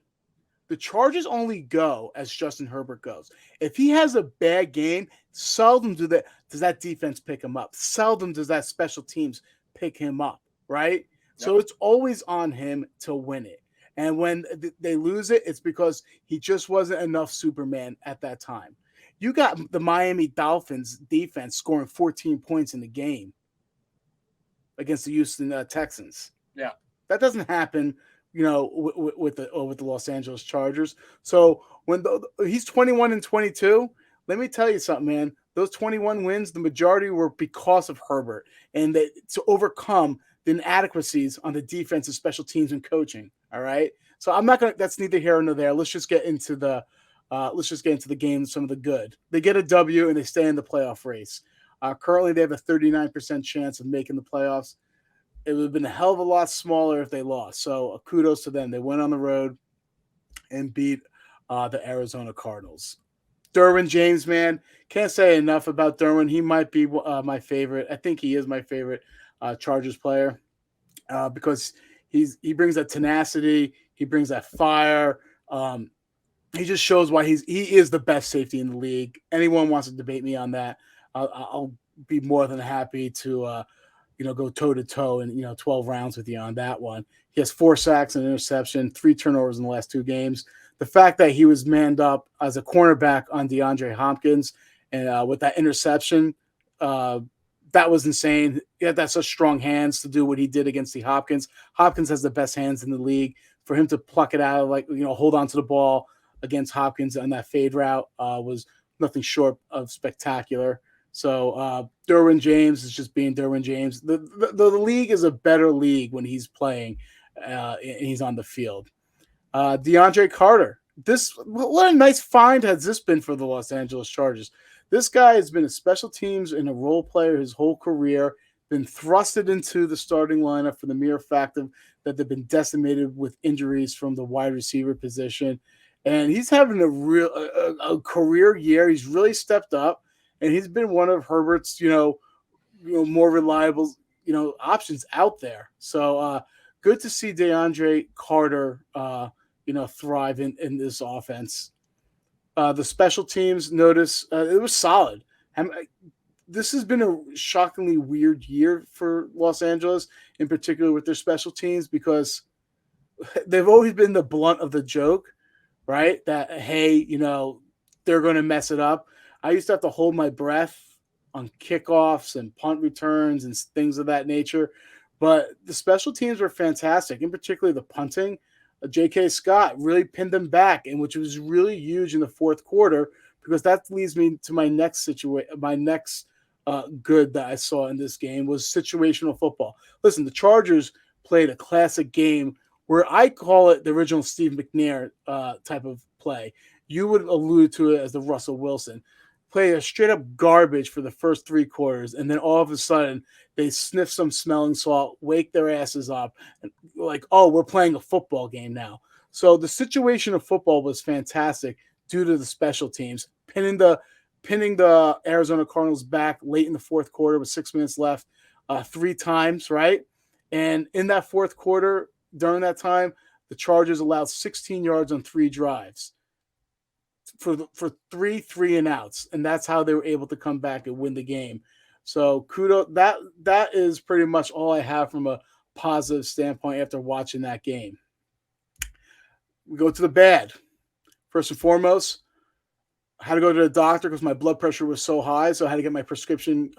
[SPEAKER 2] The Chargers only go as Justin Herbert goes. If he has a bad game, seldom does that defense pick him up. Seldom does that special teams pick him up, right? Yep. So it's always on him to win it. And when they lose it, it's because he just wasn't enough Superman at that time. You got the Miami Dolphins defense scoring 14 points in the game against the Houston Texans.
[SPEAKER 1] Yeah,
[SPEAKER 2] that doesn't happen, with the Los Angeles Chargers. So when he's 21-22, let me tell you something, man. Those 21 wins, the majority were because of Herbert, and to overcome the inadequacies on the defensive, special teams, and coaching. All right, so I'm not gonna. That's neither here nor there. Let's just get into the game. Some of the good. They get a W and they stay in the playoff race. Currently, they have a 39% chance of making the playoffs. It would have been a hell of a lot smaller if they lost. So kudos to them. They went on the road and beat the Arizona Cardinals. Derwin James, man, can't say enough about Derwin. He might be my favorite. I think he is my favorite Chargers player because he brings that tenacity. He brings that fire. He just shows why he is the best safety in the league. Anyone wants to debate me on that, I'll be more than happy to go toe to toe and 12 rounds with you on that one. He has 4 sacks and interception, 3 turnovers in the last 2 games. The fact that he was manned up as a cornerback on DeAndre Hopkins and with that interception, that was insane. He had that such strong hands to do what he did against the Hopkins. Hopkins has the best hands in the league. For him to pluck it out, hold on to the ball against Hopkins on that fade route was nothing short of spectacular. So Derwin James is just being Derwin James. The league is a better league when he's playing and he's on the field. DeAndre Carter. What a nice find has this been for the Los Angeles Chargers. This guy has been a special teams and a role player his whole career, been thrusted into the starting lineup for the mere fact of that they've been decimated with injuries from the wide receiver position. And he's having a career year. He's really stepped up, and he's been one of Herbert's, more reliable, options out there. So good to see DeAndre Carter, thrive in this offense. The special teams, notice it was solid. This has been a shockingly weird year for Los Angeles, in particular with their special teams, because they've always been the blunt of the joke, right? That, hey, they're going to mess it up. I used to have to hold my breath on kickoffs and punt returns and things of that nature. But the special teams were fantastic, in particular the punting. J.K. Scott really pinned them back, and which was really huge in the fourth quarter, because that leads me to my next good that I saw in this game was situational football. Listen, the Chargers played a classic game where I call it the original Steve McNair type of play. You would allude to it as the Russell Wilson. Play a straight up garbage for the first 3 quarters, and then all of a sudden they sniff some smelling salt, wake their asses up, and like, oh, we're playing a football game now. So the situation of football was fantastic due to the special teams, pinning the Arizona Cardinals back late in the fourth quarter with 6 minutes left 3 times, right? And in that fourth quarter, during that time, the Chargers allowed 16 yards on 3 drives for 3 and outs, and that's how they were able to come back and win the game. So kudos. That is pretty much all I have from a positive standpoint after watching that game. We go to the bad. First and foremost, I had to go to the doctor because my blood pressure was so high, so I had to get my prescription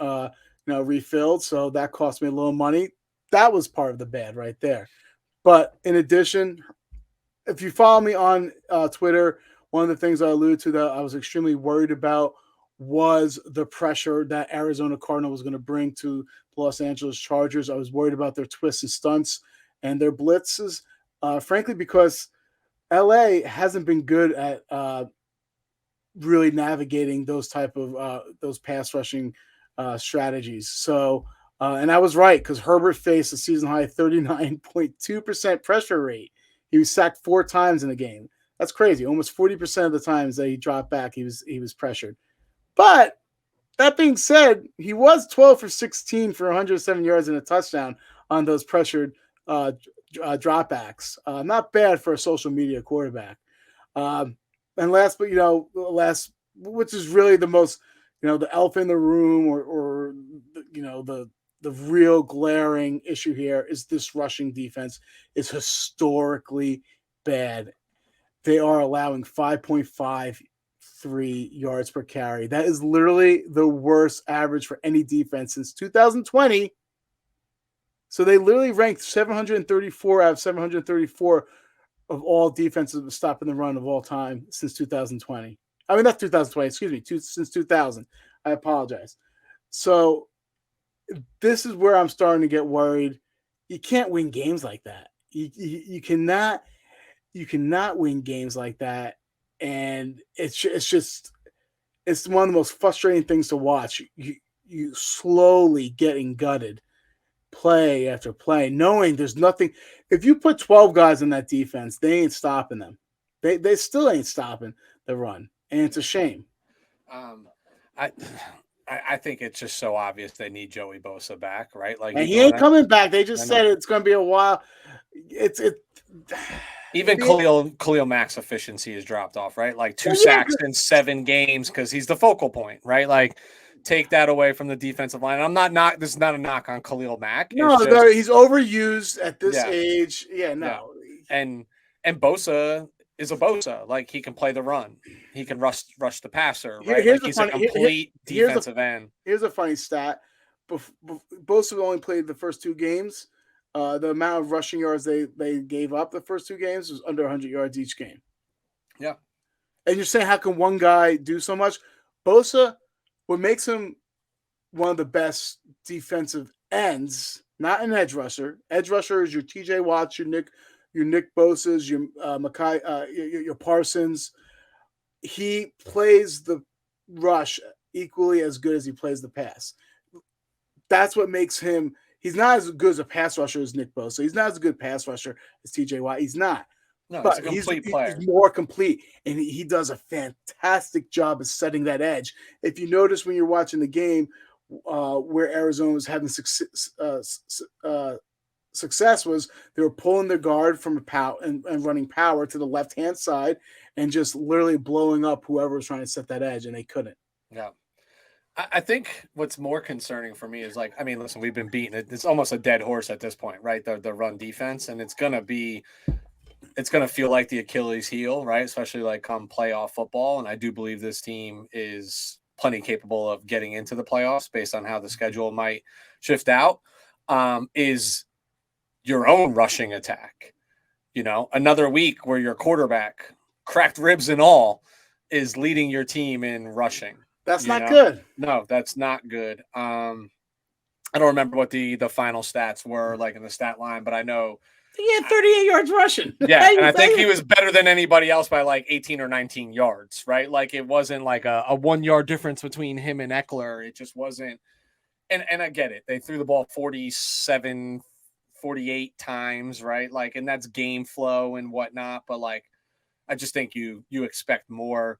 [SPEAKER 2] refilled. So that cost me a little money. That was part of the bad right there. But in addition, if you follow me on Twitter, one of the things I alluded to that I was extremely worried about was the pressure that Arizona Cardinal was going to bring to the Los Angeles Chargers. I was worried about their twists and stunts and their blitzes, frankly, because LA hasn't been good at really navigating those type of those pass rushing strategies. So, and I was right, because Herbert faced a season high 39.2% pressure rate. He was sacked 4 times in a game. That's crazy. Almost 40% of the times that he dropped back, he was pressured. But that being said, he was 12 for 16 for 107 yards and a touchdown on those pressured dropbacks. Not bad for a social media quarterback. And last, which is really the most, the elephant in the room, or the real glaring issue here is this rushing defense is historically bad. They are allowing 5.53 yards per carry. That is literally the worst average for any defense since 2020. So they literally ranked 734 out of 734 of all defenses stopping the run of all time since 2020. I mean, not 2020, excuse me, since 2000. I apologize. So this is where I'm starting to get worried. You can't win games like that. You cannot win games like that. And it's one of the most frustrating things to watch. You slowly getting gutted play after play, knowing there's nothing. If you put 12 guys in that defense, they ain't stopping them. They still ain't stopping the run. And it's a shame.
[SPEAKER 1] I think it's just so obvious they need Joey Bosa back, right? Like,
[SPEAKER 2] and he ain't coming back. They just said it's going to be a while.
[SPEAKER 1] Even Khalil Mack's efficiency has dropped off, right? Like 2 sacks in 7 games because he's the focal point, right? Like take that away from the defensive line. I'm not this is not a knock on Khalil Mack.
[SPEAKER 2] No, he's overused at this age. Yeah, no.
[SPEAKER 1] Yeah. And Bosa is a Bosa. Like, he can play the run. He can rush the passer, right? Like, he's a complete defensive end.
[SPEAKER 2] Here's a funny stat. Bosa only played the first 2 games. The amount of rushing yards they gave up the first 2 games was under 100 yards each game.
[SPEAKER 1] Yeah.
[SPEAKER 2] And you're saying, how can one guy do so much? Bosa, what makes him one of the best defensive ends, not an edge rusher. Edge rusher is your TJ Watts, your Nick Bosa's, your your Parsons. He plays the rush equally as good as he plays the pass. That's what makes him. He's not as good as a pass rusher as Nick Bosa. He's not as good a pass rusher as TJ Watt. He's not.
[SPEAKER 1] No, but he's a complete player.
[SPEAKER 2] He's more complete, and he does a fantastic job of setting that edge. If you notice when you're watching the game where Arizona was having success was they were pulling their guard from a power and running power to the left-hand side and just literally blowing up whoever was trying to set that edge, and they couldn't.
[SPEAKER 1] Yeah. I think what's more concerning for me is, like, I mean, listen, we've been beating it. It's almost a dead horse at this point, right? The run defense, and it's going to feel like the Achilles heel, right? Especially like come playoff football. And I do believe this team is plenty capable of getting into the playoffs based on how the schedule might shift out, is your own rushing attack. You know, another week where your quarterback, cracked ribs and all, is leading your team in rushing.
[SPEAKER 2] That's not good.
[SPEAKER 1] No, that's not good. I don't remember what the final stats were like in the stat line, but I know
[SPEAKER 2] he had 38 yards rushing.
[SPEAKER 1] Yeah, and I think he was better than anybody else by like 18 or 19 yards, right? Like, it wasn't like a 1 yard difference between him and Eckler. It just wasn't. And I get it. They threw the ball 47, 48 times, right? Like, and that's game flow and whatnot. But, like, I just think you expect more,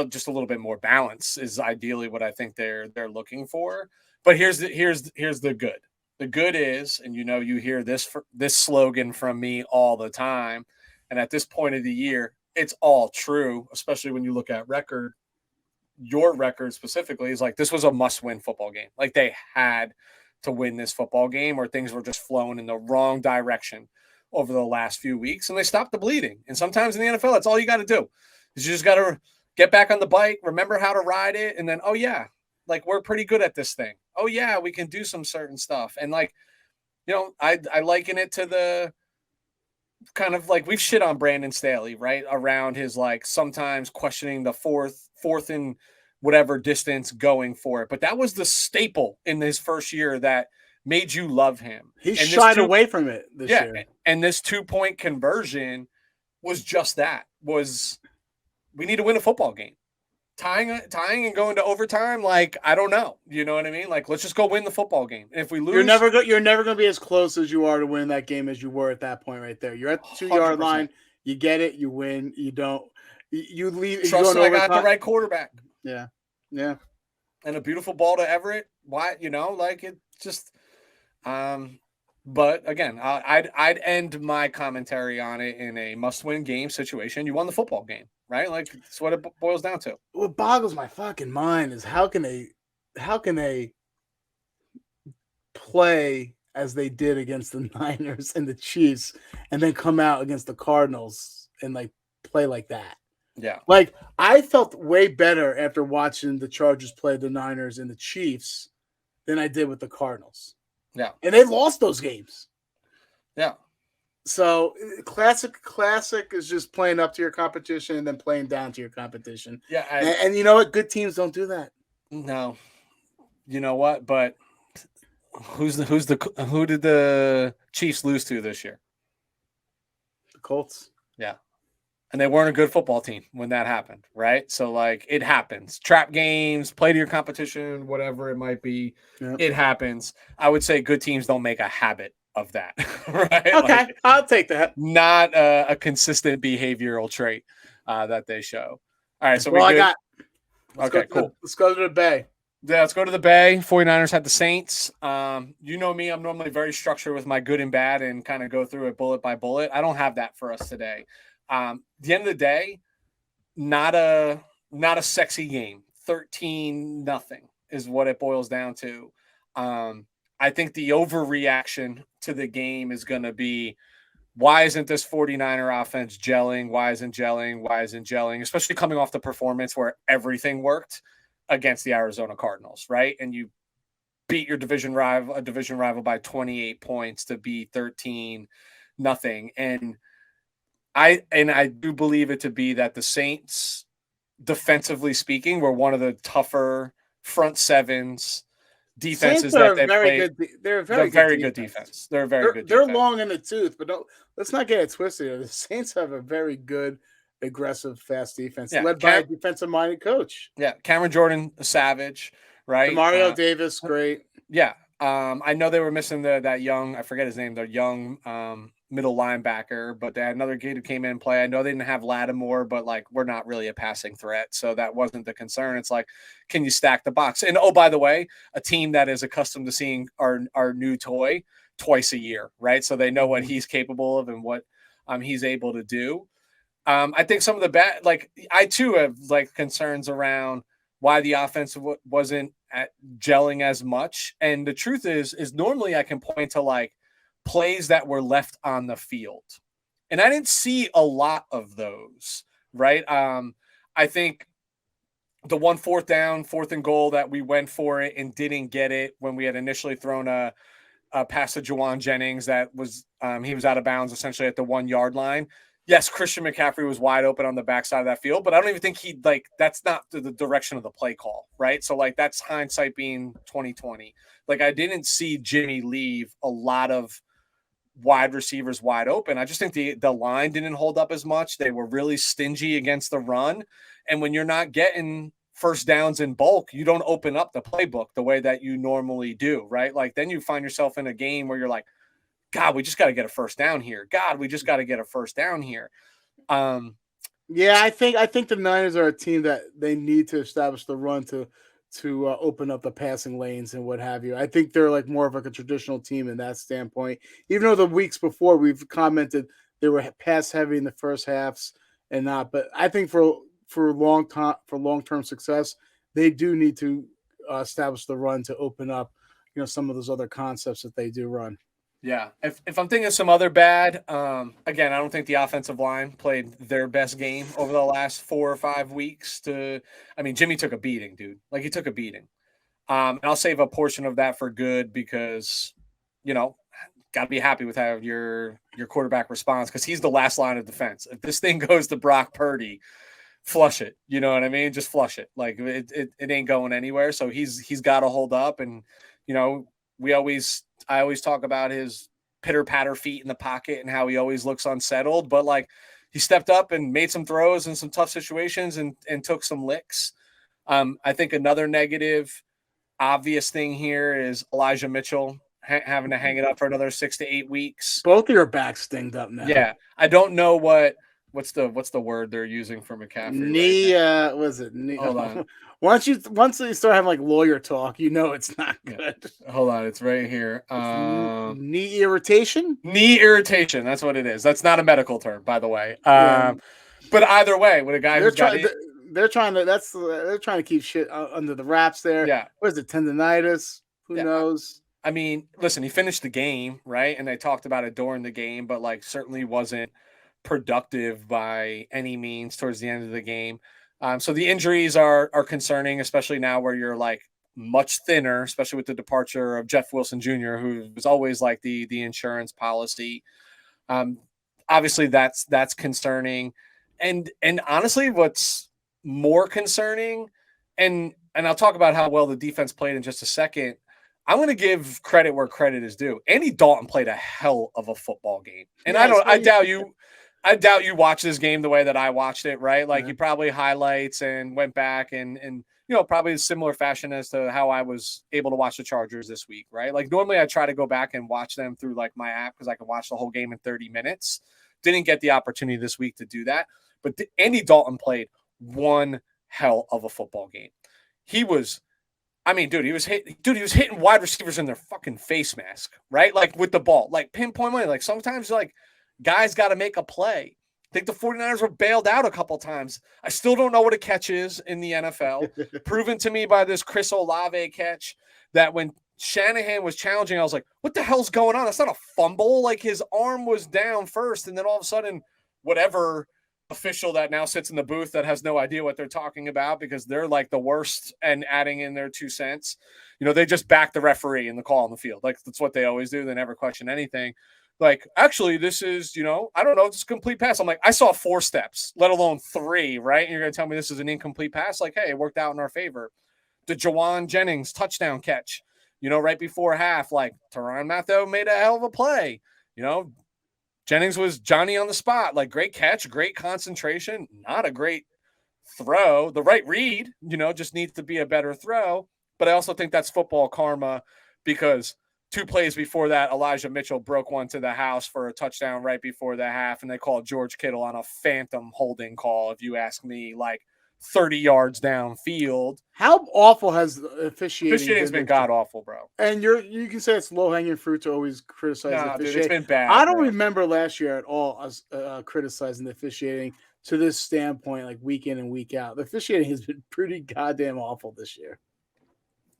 [SPEAKER 1] just a little bit more balance is ideally what I think they're looking for. But here's the good. The good is, and you hear this slogan from me all the time, and at this point of the year, it's all true, especially when you look at record. Your record specifically is like, this was a must-win football game. Like, they had to win this football game, or things were just flowing in the wrong direction over the last few weeks, and they stopped the bleeding. And sometimes in the NFL, that's all you got to do. Is you just got to get back on the bike, remember how to ride it, and then, oh yeah, like, we're pretty good at this thing. Oh yeah, we can do some certain stuff. And, like, I liken it to the kind of like, we've shit on Brandon Staley, right? Around his, like, sometimes questioning the fourth and whatever distance going for it. But that was the staple in his first year that made you love him.
[SPEAKER 2] He shied away from it this year.
[SPEAKER 1] And this 2-point conversion was just that. Was, we need to win a football game. Tying and going to overtime, like, I don't know. You know what I mean? Like, let's just go win the football game. And if we lose,
[SPEAKER 2] you're never going to be as close as you are to win that game as you were at that point right there. You're at the 2-yard line. You get it. You win. You don't. You leave.
[SPEAKER 1] Trust I got the right quarterback.
[SPEAKER 2] Yeah. Yeah.
[SPEAKER 1] And a beautiful ball to Everett. Why? Like, it just. But again, I'd end my commentary on it in a must-win game situation. You won the football game. Right? Like, that's what it boils down to.
[SPEAKER 2] What boggles my fucking mind is how can they play as they did against the Niners and the Chiefs and then come out against the Cardinals and, like, play like that?
[SPEAKER 1] Yeah.
[SPEAKER 2] Like, I felt way better after watching the Chargers play the Niners and the Chiefs than I did with the Cardinals.
[SPEAKER 1] Yeah.
[SPEAKER 2] And they lost those games.
[SPEAKER 1] Yeah.
[SPEAKER 2] So classic is just playing up to your competition and then playing down to your competition.
[SPEAKER 1] Yeah,
[SPEAKER 2] and you know what? Good teams don't do that.
[SPEAKER 1] No, you know what? But who did the Chiefs lose to this year?
[SPEAKER 2] The Colts.
[SPEAKER 1] Yeah, and they weren't a good football team when that happened, right? So, like, it happens. Trap games, play to your competition, whatever it might be. Yep. It happens. I would say good teams don't make a habit of that, right?
[SPEAKER 2] Okay, like, I'll take that.
[SPEAKER 1] Not a consistent behavioral trait that they show. All right, so cool.
[SPEAKER 2] Let's go to the Bay.
[SPEAKER 1] Yeah, let's go to the Bay. 49ers had the Saints. You know me, I'm normally very structured with my good and bad and kind of go through it bullet by bullet. I don't have that for us today. The end of the day, not a sexy game. 13-0, is what it boils down to. I think the overreaction to the game is going to be, why isn't this 49er offense gelling? Why isn't gelling? Why isn't gelling? Especially coming off the performance where everything worked against the Arizona Cardinals, right? And you beat your division rival by 28 points to be 13-0. And I do believe it to be that the Saints, defensively speaking, were one of the tougher front sevens defenses
[SPEAKER 2] Saints are
[SPEAKER 1] that they
[SPEAKER 2] very
[SPEAKER 1] played.
[SPEAKER 2] good. They're a
[SPEAKER 1] They're
[SPEAKER 2] very
[SPEAKER 1] good
[SPEAKER 2] good defense.
[SPEAKER 1] defense. They're a very good
[SPEAKER 2] They're
[SPEAKER 1] defense.
[SPEAKER 2] long in the tooth, but let's not get it twisted here. The Saints have a very good, aggressive, fast defense led by a defensive-minded coach.
[SPEAKER 1] Yeah, Cameron Jordan, a savage, right?
[SPEAKER 2] Demario Davis, great.
[SPEAKER 1] Yeah. I know they were missing that young, I forget his name, the young middle linebacker, but they had another kid who came in and play. I know they didn't have Lattimore, but like, we're not really a passing threat. So that wasn't the concern. It's like, can you stack the box? And oh, by the way, a team that is accustomed to seeing our new toy twice a year, right? So they know what he's capable of and what he's able to do. I think some of the bad, like, I too have like concerns around why the offense wasn't gelling as much. And the truth is normally I can point to like plays that were left on the field. And I didn't see a lot of those, right? I think the 1 4th down, 4th and goal that we went for it and didn't get it when we had initially thrown a pass to Juwan Jennings that was he was out of bounds essentially at the 1 yard line. Yes, Christian McCaffrey was wide open on the backside of that field, but I don't even think that's not the direction of the play call, right? So like that's hindsight being 2020. Like I didn't see Jimmy leave a lot of wide receivers wide open. I just think the line didn't hold up as much. They were really stingy against the run. And when you're not getting first downs in bulk, you don't open up the playbook the way that you normally do, right? Like then you find yourself in a game where you're like, God, we just got to get a first down here. God, we just got to get a first down here.
[SPEAKER 2] Yeah, I think the Niners are a team that they need to establish the run to open up the passing lanes and what have you. I think they're like more of like a traditional team in that standpoint. Even though the weeks before we've commented they were pass heavy in the first halves and not, but I think for long-term success, they do need to establish the run to open up, some of those other concepts that they do run.
[SPEAKER 1] Yeah. If I'm thinking of some other bad, again, I don't think the offensive line played their best game over the last 4 or 5 weeks. Jimmy took a beating, dude. Like he took a beating. And I'll save a portion of that for good because, got to be happy with how your quarterback responds because he's the last line of defense. If this thing goes to Brock Purdy, flush it. You know what I mean? Just flush it. Like it ain't going anywhere. So he's got to hold up. And, I always talk about his pitter patter feet in the pocket and how he always looks unsettled, but like he stepped up and made some throws in some tough situations and took some licks. I think another negative obvious thing here is Elijah Mitchell having to hang it up for another 6 to 8 weeks.
[SPEAKER 2] Both of your backs dinged up now.
[SPEAKER 1] Yeah. I don't know what's the word they're using for McCaffrey.
[SPEAKER 2] Knee, was it knee?
[SPEAKER 1] Hold on.
[SPEAKER 2] Once you start having like lawyer talk, it's not good.
[SPEAKER 1] Yeah. Hold on, it's right here.
[SPEAKER 2] Knee irritation.
[SPEAKER 1] Knee irritation. That's what it is. That's not a medical term, by the way. But either way, with a guy who's
[SPEAKER 2] they're trying to keep shit under the wraps there.
[SPEAKER 1] Yeah.
[SPEAKER 2] What is it? Tendonitis? Who knows?
[SPEAKER 1] I mean, listen, he finished the game, right? And they talked about it during the game, but like certainly wasn't productive by any means towards the end of the game. So the injuries are concerning, especially now where you're like much thinner, especially with the departure of Jeff Wilson Jr., who was always like the insurance policy. Obviously that's concerning. And honestly, what's more concerning, and I'll talk about how well the defense played in just a second. I'm going to give credit where credit is due. Andy Dalton played a hell of a football game. And I doubt you watched this game the way that I watched it, right? Like you probably highlights and went back and probably a similar fashion as to how I was able to watch the Chargers this week, right? Like normally I try to go back and watch them through like my app because I can watch the whole game in 30 minutes. Didn't get the opportunity this week to do that. But Andy Dalton played one hell of a football game. He was hitting wide receivers in their fucking face mask, right? Like with the ball, like pinpoint money. Like sometimes like guys got to make a play. I think the 49ers were bailed out a couple times. I still don't know what a catch is in the NFL. Proven to me by this Chris Olave catch that when Shanahan was challenging, I was like, what the hell's going on? That's not a fumble. Like his arm was down first, and then all of a sudden, whatever official that now sits in the booth that has no idea what they're talking about because they're like the worst and adding in their 2 cents. They just back the referee in the call on the field. Like that's what they always do. They never question anything. Like, actually, this is, I don't know, it's a complete pass. I'm like, I saw 4 steps, let alone 3, right? And you're going to tell me this is an incomplete pass? Like, hey, it worked out in our favor. The Jawan Jennings touchdown catch, right before half, like, Tyrann Mathieu made a hell of a play. Jennings was Johnny on the spot. Like, great catch, great concentration, not a great throw. The right read, just needs to be a better throw. But I also think that's football karma because – 2 plays before that, Elijah Mitchell broke one to the house for a touchdown right before the half, and they called George Kittle on a phantom holding call, if you ask me, like 30 yards downfield.
[SPEAKER 2] How awful has officiating
[SPEAKER 1] Officiating's been god-awful, bro.
[SPEAKER 2] And you can say it's low-hanging fruit to always criticize the officiating.
[SPEAKER 1] Dude, it's been bad.
[SPEAKER 2] I don't remember last year at all us criticizing the officiating to this standpoint, like week in and week out. The officiating has been pretty goddamn awful this year.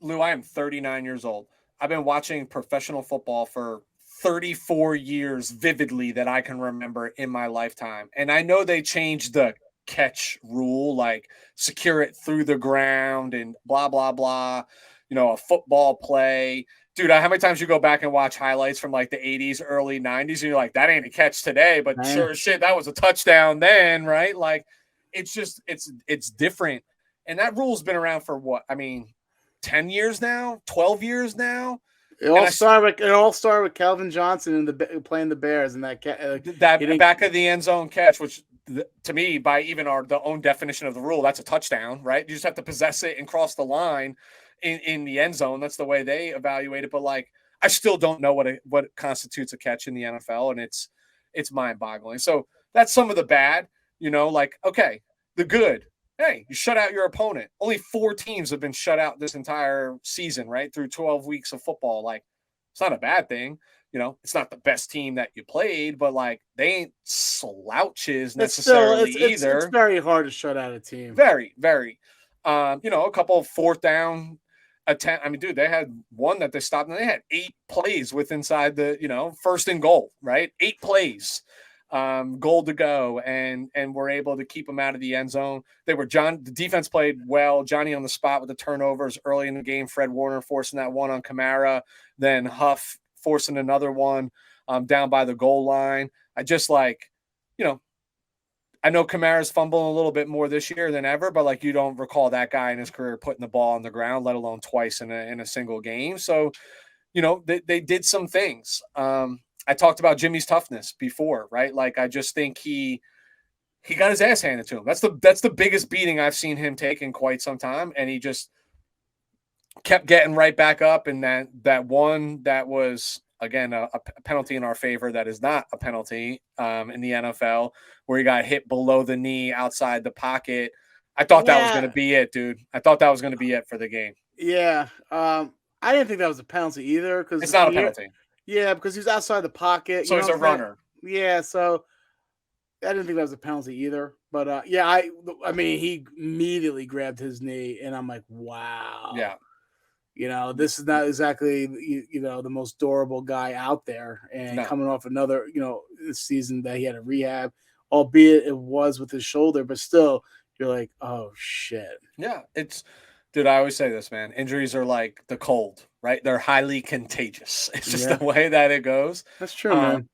[SPEAKER 1] Lou, I am 39 years old. I've been watching professional football for 34 years vividly that I can remember in my lifetime. And I know they changed the catch rule, like secure it through the ground and blah, blah, blah, a football play. Dude, how many times you go back and watch highlights from like the 80s, early 90s, and you're like, that ain't a catch today, but sure as shit, that was a touchdown then, right? Like, it's just, it's different. And that rule's been around for what? 10 years now, 12 years now.
[SPEAKER 2] It all started with Calvin Johnson and playing the Bears and that
[SPEAKER 1] back of the end zone catch, which to me, by even the own definition of the rule, that's a touchdown, right? You just have to possess it and cross the line in the end zone. That's the way they evaluate it. But like, I still don't know what constitutes a catch in the NFL, and it's mind-boggling. So that's some of the bad, like, okay, the good. Hey, you shut out your opponent. Only 4 teams have been shut out this entire season, right? Through 12 weeks of football. Like, it's not a bad thing. It's not the best team that you played, but like they ain't slouches necessarily either.
[SPEAKER 2] It's very hard to shut out a team.
[SPEAKER 1] Very, very. A couple of 4th down attempt. Dude, they had one that they stopped and they had 8 plays with inside the, 1st and goal, right? 8 plays. Goal to go, and we're able to keep them out of the end zone. The defense played well. Johnny on the spot with the turnovers early in the game. Fred Warner forcing that one on Kamara, then Huff forcing another one down by the goal line. I just like, I know Kamara's fumbling a little bit more this year than ever, but like you don't recall that guy in his career putting the ball on the ground, let alone twice in a single game. So, they did some things. I talked about Jimmy's toughness before, right? Like, I just think he got his ass handed to him. That's the biggest beating I've seen him take in quite some time. And he just kept getting right back up. And that one that was, again, a penalty in our favor that is not a penalty in the NFL, where he got hit below the knee outside the pocket. I thought that was going to be it, dude. I thought that was going to be it for the game.
[SPEAKER 2] Yeah. I didn't think that was a penalty either. Because
[SPEAKER 1] it's not a penalty.
[SPEAKER 2] Yeah, because he's outside the pocket.
[SPEAKER 1] So he's a runner.
[SPEAKER 2] Yeah, so I didn't think that was a penalty either. But, he immediately grabbed his knee, and I'm like, wow.
[SPEAKER 1] Yeah.
[SPEAKER 2] This is not exactly, the most durable guy out there. And coming off another, this season that he had a rehab, albeit it was with his shoulder, but still, you're like, oh, shit.
[SPEAKER 1] Yeah, dude, I always say this, man. Injuries are like the cold, right? They're highly contagious. It's just the way that it goes.
[SPEAKER 2] That's true, man.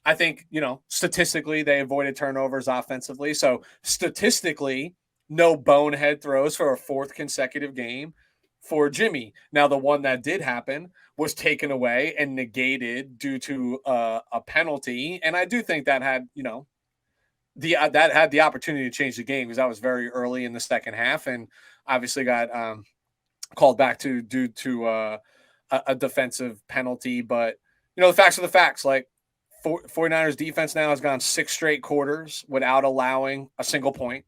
[SPEAKER 1] I think, statistically, they avoided turnovers offensively. So statistically, no bonehead throws for a 4th consecutive game for Jimmy. Now, the one that did happen was taken away and negated due to a penalty. And I do think that had, that had the opportunity to change the game because that was very early in the second half and obviously got called back due to a defensive penalty. But, the facts are the facts. Like, 49ers defense now has gone 6 straight quarters without allowing a single point.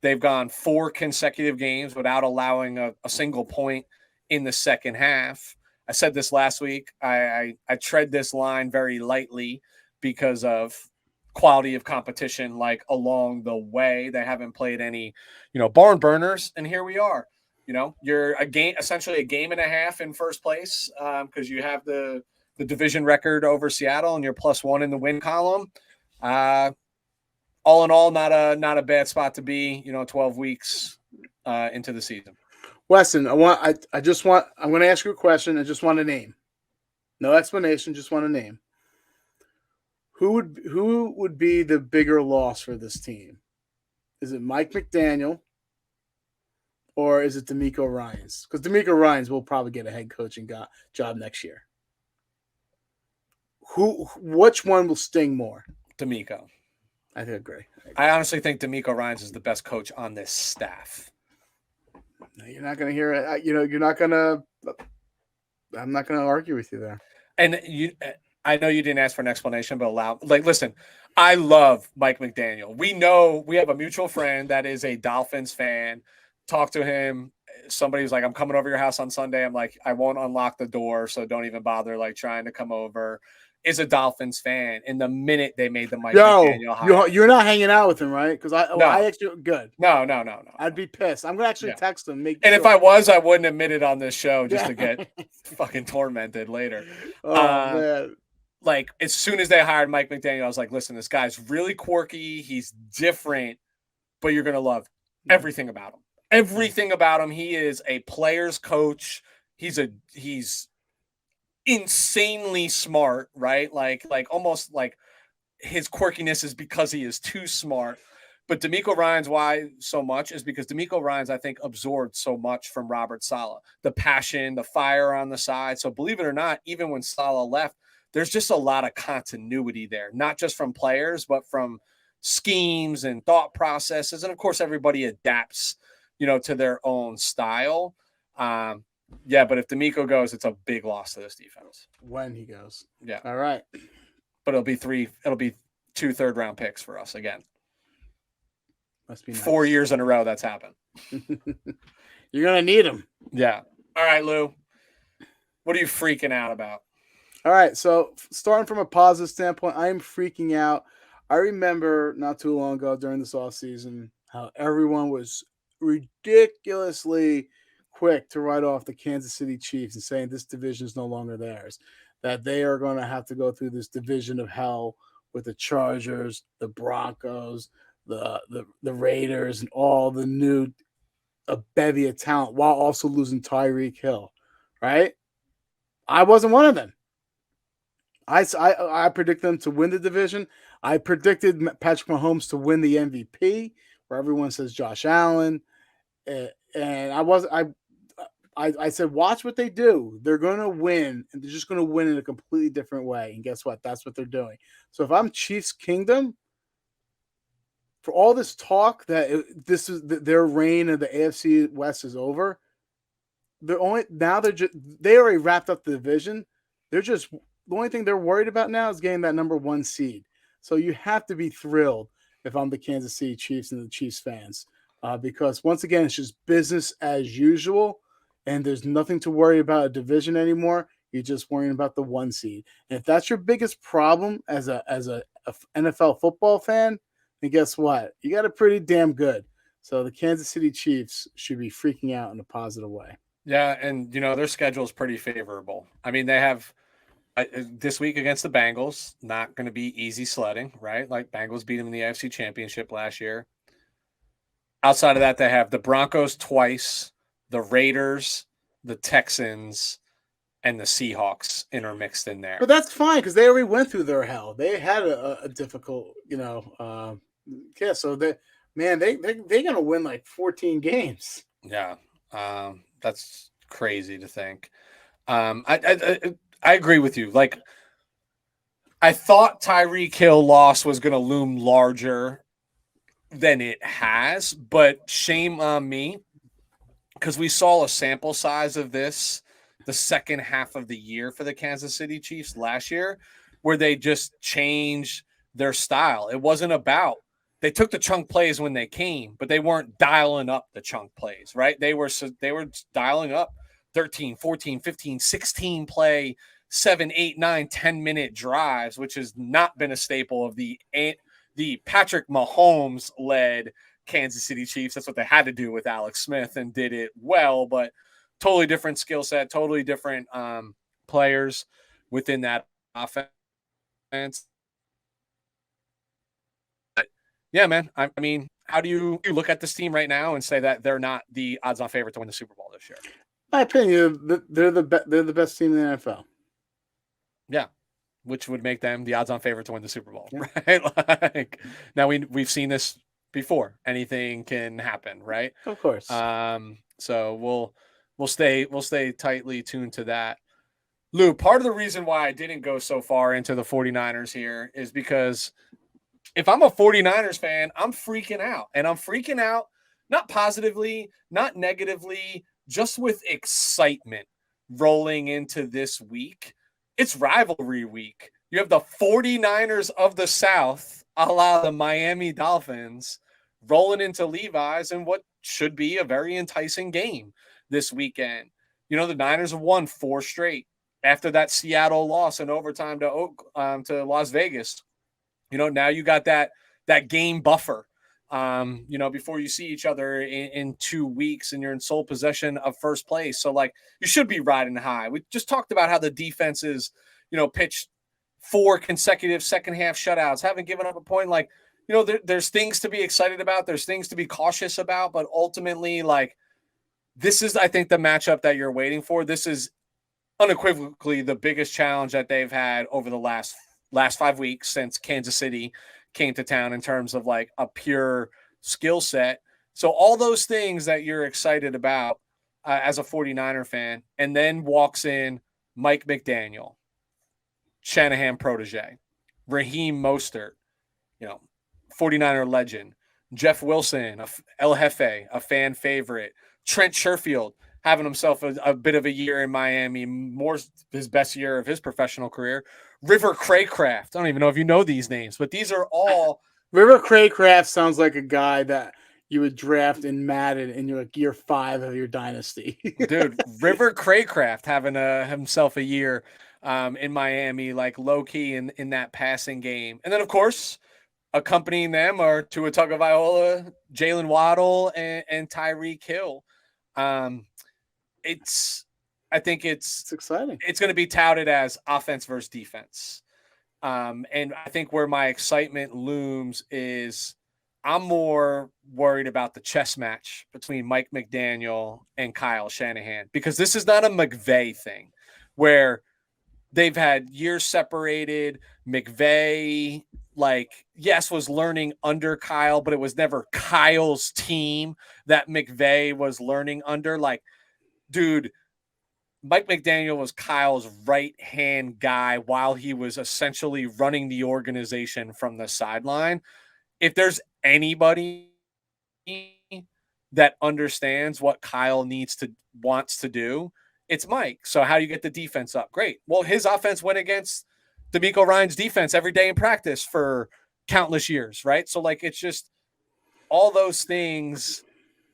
[SPEAKER 1] They've gone 4 consecutive games without allowing a single point in the second half. I said this last week. I tread this line very lightly because of quality of competition like along the way. They haven't played any, barn burners, and here we are. You're essentially a game and a half in first place because you have the division record over Seattle and you're +1 in the win column. All in all, not a bad spot to be. 12 weeks into the season.
[SPEAKER 2] Weston, I'm going to ask you a question. I just want a name. No explanation, just want a name. Who would be the bigger loss for this team? Is it Mike McDaniel or is it D'Amico Ryans? Because D'Amico Ryans will probably get a head coaching job next year. Which one will sting more?
[SPEAKER 1] D'Amico.
[SPEAKER 2] I agree.
[SPEAKER 1] I honestly think D'Amico Ryans is the best coach on this staff.
[SPEAKER 2] No, you're not going to hear it. You're not going to. I'm not going to argue with you there.
[SPEAKER 1] And I know you didn't ask for an explanation, but listen, I love Mike McDaniel. We know we have a mutual friend that is a Dolphins fan. Talk to him. Somebody was like, I'm coming over your house on Sunday. I'm like, I won't unlock the door, so don't even bother trying to come over. Is a Dolphins fan. And the minute they made the Mike McDaniel hire,
[SPEAKER 2] you're not hanging out with him, right? Because I actually good.
[SPEAKER 1] No.
[SPEAKER 2] I'd be pissed. I'm gonna actually text him.
[SPEAKER 1] If I was, I wouldn't admit it on this show just to get fucking tormented later.
[SPEAKER 2] Oh man!
[SPEAKER 1] As soon as they hired Mike McDaniel, I was like, listen, this guy's really quirky. He's different, but you're gonna love everything about him. Everything about him. He is a player's coach. He's insanely smart, right? Like almost like his quirkiness is because he is too smart. But D'Amico Ryans, why so much is because D'Amico Ryans, I think, absorbed so much from Robert Saleh, the passion, the fire on the side. So believe it or not, even when Saleh left, there's just a lot of continuity there, not just from players, but from schemes and thought processes. And of course, everybody adapts, to their own style. Yeah, but if D'Amico goes, it's a big loss to this defense.
[SPEAKER 2] When he goes.
[SPEAKER 1] Yeah.
[SPEAKER 2] All right.
[SPEAKER 1] But it'll be 2 third-round picks for us again.
[SPEAKER 2] Must be nice.
[SPEAKER 1] 4 years in a row that's happened.
[SPEAKER 2] You're going to need them.
[SPEAKER 1] Yeah. All right, Lou. What are you freaking out about?
[SPEAKER 2] All right. So starting from a positive standpoint, I'm freaking out. I remember not too long ago during this offseason how everyone was ridiculously quick to write off the Kansas City Chiefs and saying this division is no longer theirs, that they are going to have to go through this division of hell with the Chargers, the Broncos, the Raiders, and all the new bevy of talent while also losing Tyreek Hill, right? I wasn't one of them. I predicted them to win the division. I predicted Patrick Mahomes to win the MVP, where everyone says Josh Allen. And I said, watch what they do. They're going to win, and they're just going to win in a completely different way. And guess what? That's what they're doing. So if I'm Chiefs Kingdom, for all this talk that their reign of the AFC West is over, they already wrapped up the division. The only thing they're worried about now is getting that number 1 seed. So you have to be thrilled if I'm the Kansas City Chiefs and the Chiefs fans. Because once again, it's just business as usual, and there's nothing to worry about a division anymore. You're just worrying about the 1 seed. And if that's your biggest problem as a NFL football fan, then guess what? You got it pretty damn good. So the Kansas City Chiefs should be freaking out in a positive way.
[SPEAKER 1] Yeah, and their schedule is pretty favorable. I mean, they have this week against the Bengals, not going to be easy sledding, right? Like Bengals beat them in the AFC Championship last year. Outside of that, they have the Broncos twice, the Raiders, the Texans, and the Seahawks intermixed in there.
[SPEAKER 2] But that's fine because they already went through their hell. They had a difficult, so they're going to win like 14 games.
[SPEAKER 1] Yeah, that's crazy to think. I agree with you. Like, I thought Tyreek Hill loss was going to loom larger than it has, but shame on me because we saw a sample size of this the second half of the year for the Kansas City Chiefs last year where they just changed their style. It wasn't about they took the chunk plays when they came, but they weren't dialing up the chunk plays, right? They were dialing up 13, 14, 15, 16 play 7, 8, 9, 10-minute drives, which has not been a staple of the Patrick Mahomes led Kansas City Chiefs. That's what they had to do with Alex Smith and did it well, but totally different skill set, totally different players within that offense. But yeah, man. I mean, how do you look at this team right now and say that they're not the odds-on favorite to win the Super Bowl this year?
[SPEAKER 2] My opinion, they're the best team in the NFL.
[SPEAKER 1] Yeah, which would make them the odds-on favorite to win the Super Bowl,
[SPEAKER 2] Yeah.
[SPEAKER 1] right? Like, now we've seen this before. Anything can happen, right?
[SPEAKER 2] Of course.
[SPEAKER 1] So we'll stay tightly tuned to that. Lou, part of the reason why I didn't go so far into the 49ers here is because if I'm a 49ers fan, I'm freaking out. And I'm freaking out not positively, not negatively, just with excitement rolling into this week. It's rivalry week. You have the 49ers of the South, a la the Miami Dolphins, rolling into Levi's in what should be a very enticing game this weekend. You know, the Niners have won 4 straight after that Seattle loss in overtime to Las Vegas. You know, now you got that game buffer, you know, before you see each other in 2 weeks and you're in sole possession of first place. So, like, you should be riding high. We just talked about how the defenses, you know, pitched 4 consecutive second half shutouts, haven't given up a point. Like, you know, there's things to be excited about. There's things to be cautious about. But ultimately, like, this is, I think, the matchup that you're waiting for. This is unequivocally the biggest challenge that they've had over the last 5 weeks since Kansas City came to town in terms of like a pure skill set. So all those things that you're excited about as a 49er fan, and then walks in Mike McDaniel, Shanahan protege, Raheem Mostert, you know, 49er legend, Jeff Wilson, El Jefe, a fan favorite, Trent Sherfield, having himself a bit of a year in Miami, more his best year of his professional career. River Craycraft. I don't even know if you know these names, but these are all.
[SPEAKER 2] River Craycraft sounds like a guy that you would draft in Madden in your like year 5 of your dynasty.
[SPEAKER 1] Dude, River Craycraft having himself a year in Miami, like low key in that passing game. And then, of course, accompanying them are Tua Tagovailoa, Jalen Waddle, and Tyreek Hill. I think it's
[SPEAKER 2] exciting.
[SPEAKER 1] It's going to be touted as offense versus defense. And I think where my excitement looms is I'm more worried about the chess match between Mike McDaniel and Kyle Shanahan, because this is not a McVay thing where they've had years separated. McVay, like, yes, was learning under Kyle, but it was never Kyle's team that McVay was learning under. Like, dude, Mike McDaniel was Kyle's right-hand guy while he was essentially running the organization from the sideline. If there's anybody that understands what Kyle wants to do, it's Mike. So how do you get the defense up? Great. Well, his offense went against DeMeco Ryans' defense every day in practice for countless years, right? So, like, it's just all those things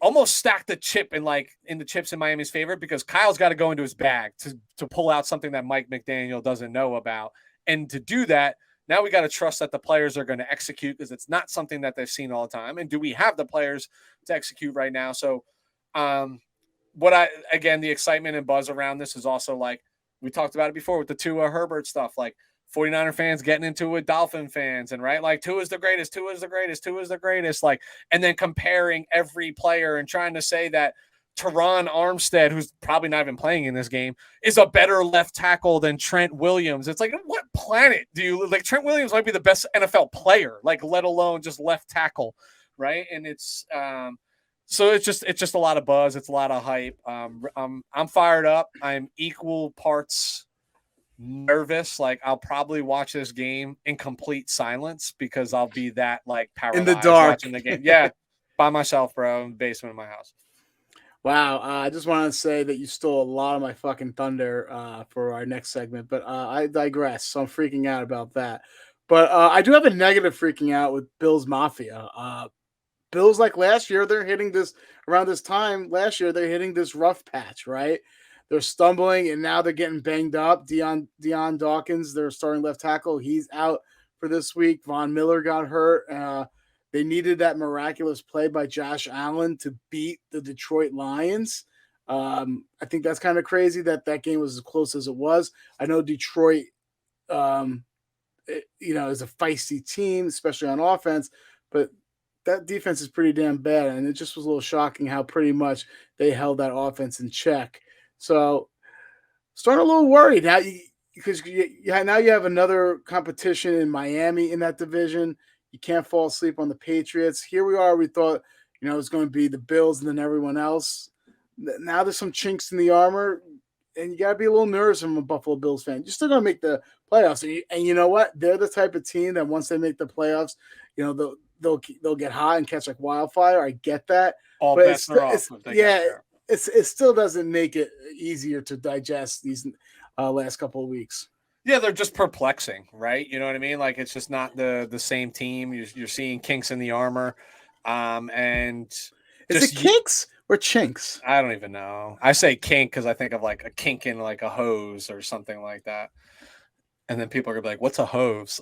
[SPEAKER 1] almost stack the chip in the chips in Miami's favor, because Kyle's got to go into his bag to pull out something that Mike McDaniel doesn't know about. And to do that, now we got to trust that the players are going to execute, because it's not something that they've seen all the time. And do we have the players to execute right now? So the excitement and buzz around this is also, like, we talked about it before with the Tua Herbert stuff, like 49er fans getting into it with Dolphin fans, and right, like, Tua's the greatest, like, and then comparing every player and trying to say that Teron Armstead, who's probably not even playing in this game, is a better left tackle than Trent Williams. It's like, what planet do you like? Trent Williams might be the best NFL player, like, let alone just left tackle, right? And it's so it's just a lot of buzz. It's a lot of hype. I'm fired up. I'm equal parts nervous. Like, I'll probably watch this game in complete silence because I'll be that, like, paralyzed
[SPEAKER 2] in the dark
[SPEAKER 1] watching the game. Yeah, by myself, bro, in the basement of my house.
[SPEAKER 2] Wow. I just wanted to say that you stole a lot of my fucking thunder for our next segment, but I digress. So I'm freaking out about that. But I do have a negative freaking out with Bills Mafia. Bills, like last year, they're hitting this around this time last year, they're hitting this rough patch, right? they're stumbling, and now they're getting banged up. Deion Dawkins, their starting left tackle, he's out for this week. Von Miller got hurt. They needed that miraculous play by Josh Allen to beat the Detroit Lions. I think that's kind of crazy that game was as close as it was. I know Detroit, is a feisty team, especially on offense, but that defense is pretty damn bad, and it just was a little shocking how pretty much they held that offense in check. So, starting a little worried now because now you have another competition in Miami in that division. You can't fall asleep on the Patriots. Here we are. We thought, it's going to be the Bills and then everyone else. Now there's some chinks in the armor, and you got to be a little nervous from a Buffalo Bills fan. You're still going to make the playoffs. And you know what? They're the type of team that once they make the playoffs, they'll get hot and catch like wildfire. I get that.
[SPEAKER 1] All
[SPEAKER 2] but
[SPEAKER 1] bets are off.
[SPEAKER 2] It still doesn't make it easier to digest these last couple of weeks.
[SPEAKER 1] Yeah, they're just perplexing, right? You know what I mean? Like, it's just not the same team. You're seeing kinks in the armor. And
[SPEAKER 2] is it kinks or chinks?
[SPEAKER 1] I don't even know. I say kink because I think of like a kink in like a hose or something like that. And then people are gonna be like, "What's a hose?"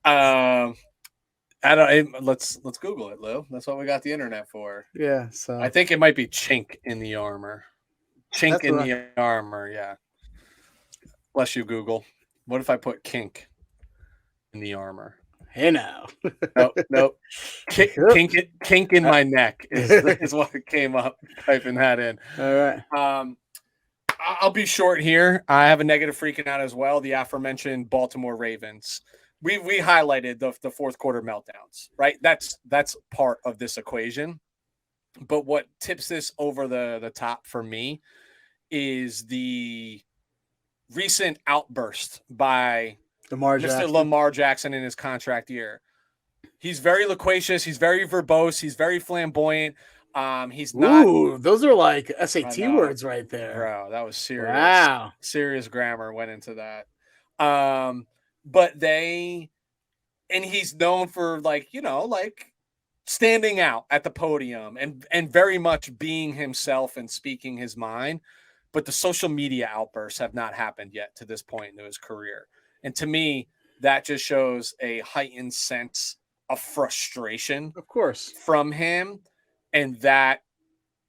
[SPEAKER 1] I don't. Let's Google it, Lou. That's what we got the internet for.
[SPEAKER 2] Yeah. So
[SPEAKER 1] I think it might be chink in the armor. Chink in the armor. Yeah. Bless you, Google. What if I put kink in the armor?
[SPEAKER 2] Hey now.
[SPEAKER 1] Nope. Kink in my neck is what came up typing that in.
[SPEAKER 2] All right.
[SPEAKER 1] I'll be short here. I have a negative freaking out as well. The aforementioned Baltimore Ravens. We highlighted the fourth quarter meltdowns, right? That's part of this equation. But what tips this over the top for me is the recent outburst by Mr. Lamar Jackson in his contract year. He's very loquacious. He's very verbose. He's very flamboyant. He's not.
[SPEAKER 2] Ooh, those are like SAT words right there,
[SPEAKER 1] bro. That was serious.
[SPEAKER 2] Wow,
[SPEAKER 1] serious grammar went into that. But he's known for like standing out at the podium and very much being himself and speaking his mind. But the social media outbursts have not happened yet to this point in his career. And to me, that just shows a heightened sense of frustration,
[SPEAKER 2] of course,
[SPEAKER 1] from him. And that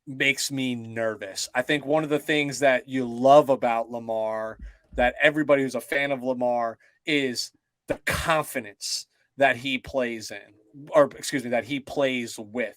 [SPEAKER 1] makes me nervous. I think one of the things that you love about Lamar, that everybody who's a fan of Lamar, is the confidence that he plays in, that he plays with.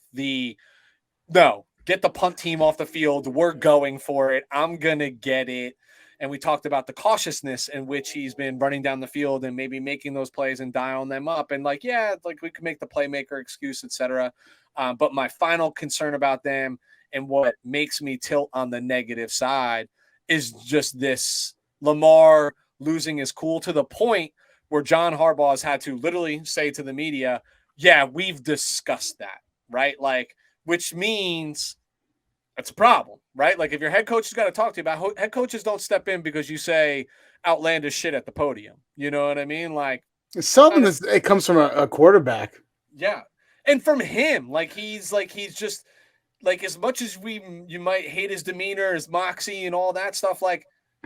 [SPEAKER 1] Get the punt team off the field. We're going for it. I'm going to get it. And we talked about the cautiousness in which he's been running down the field and maybe making those plays and dialing them up. And we could make the playmaker excuse, etc. But my final concern about them and what makes me tilt on the negative side is just this Lamar losing his cool to the point where John Harbaugh has had to literally say to the media, yeah, we've discussed that, right? Which means that's a problem, right? If your head coach has got to talk to you about, head coaches don't step in because you say outlandish shit at the podium. You know what I mean?
[SPEAKER 2] Seldom it comes from a quarterback.
[SPEAKER 1] Yeah. And from him, he's just as much as you might hate his demeanor, his moxie and all that stuff,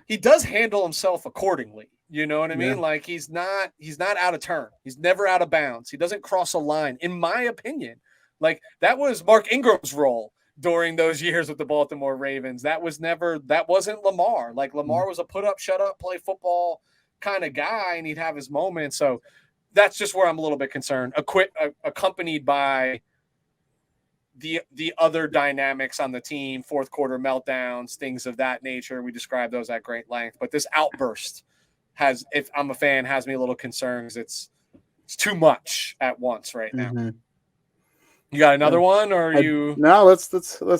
[SPEAKER 1] he does handle himself accordingly. You know what I mean? He's not out of turn. He's never out of bounds. He doesn't cross a line, in my opinion. That was Mark Ingram's role during those years with the Baltimore Ravens. That wasn't Lamar. Lamar was a put up, shut up, play football kind of guy, and he'd have his moments. So that's just where I'm a little bit concerned, accompanied by the other dynamics on the team, fourth quarter meltdowns, things of that nature. We described those at great length, but this outburst if I'm a fan, has me a little concerned because it's too much at once right now.
[SPEAKER 2] Mm-hmm.
[SPEAKER 1] You got another one, or you?
[SPEAKER 2] No, let's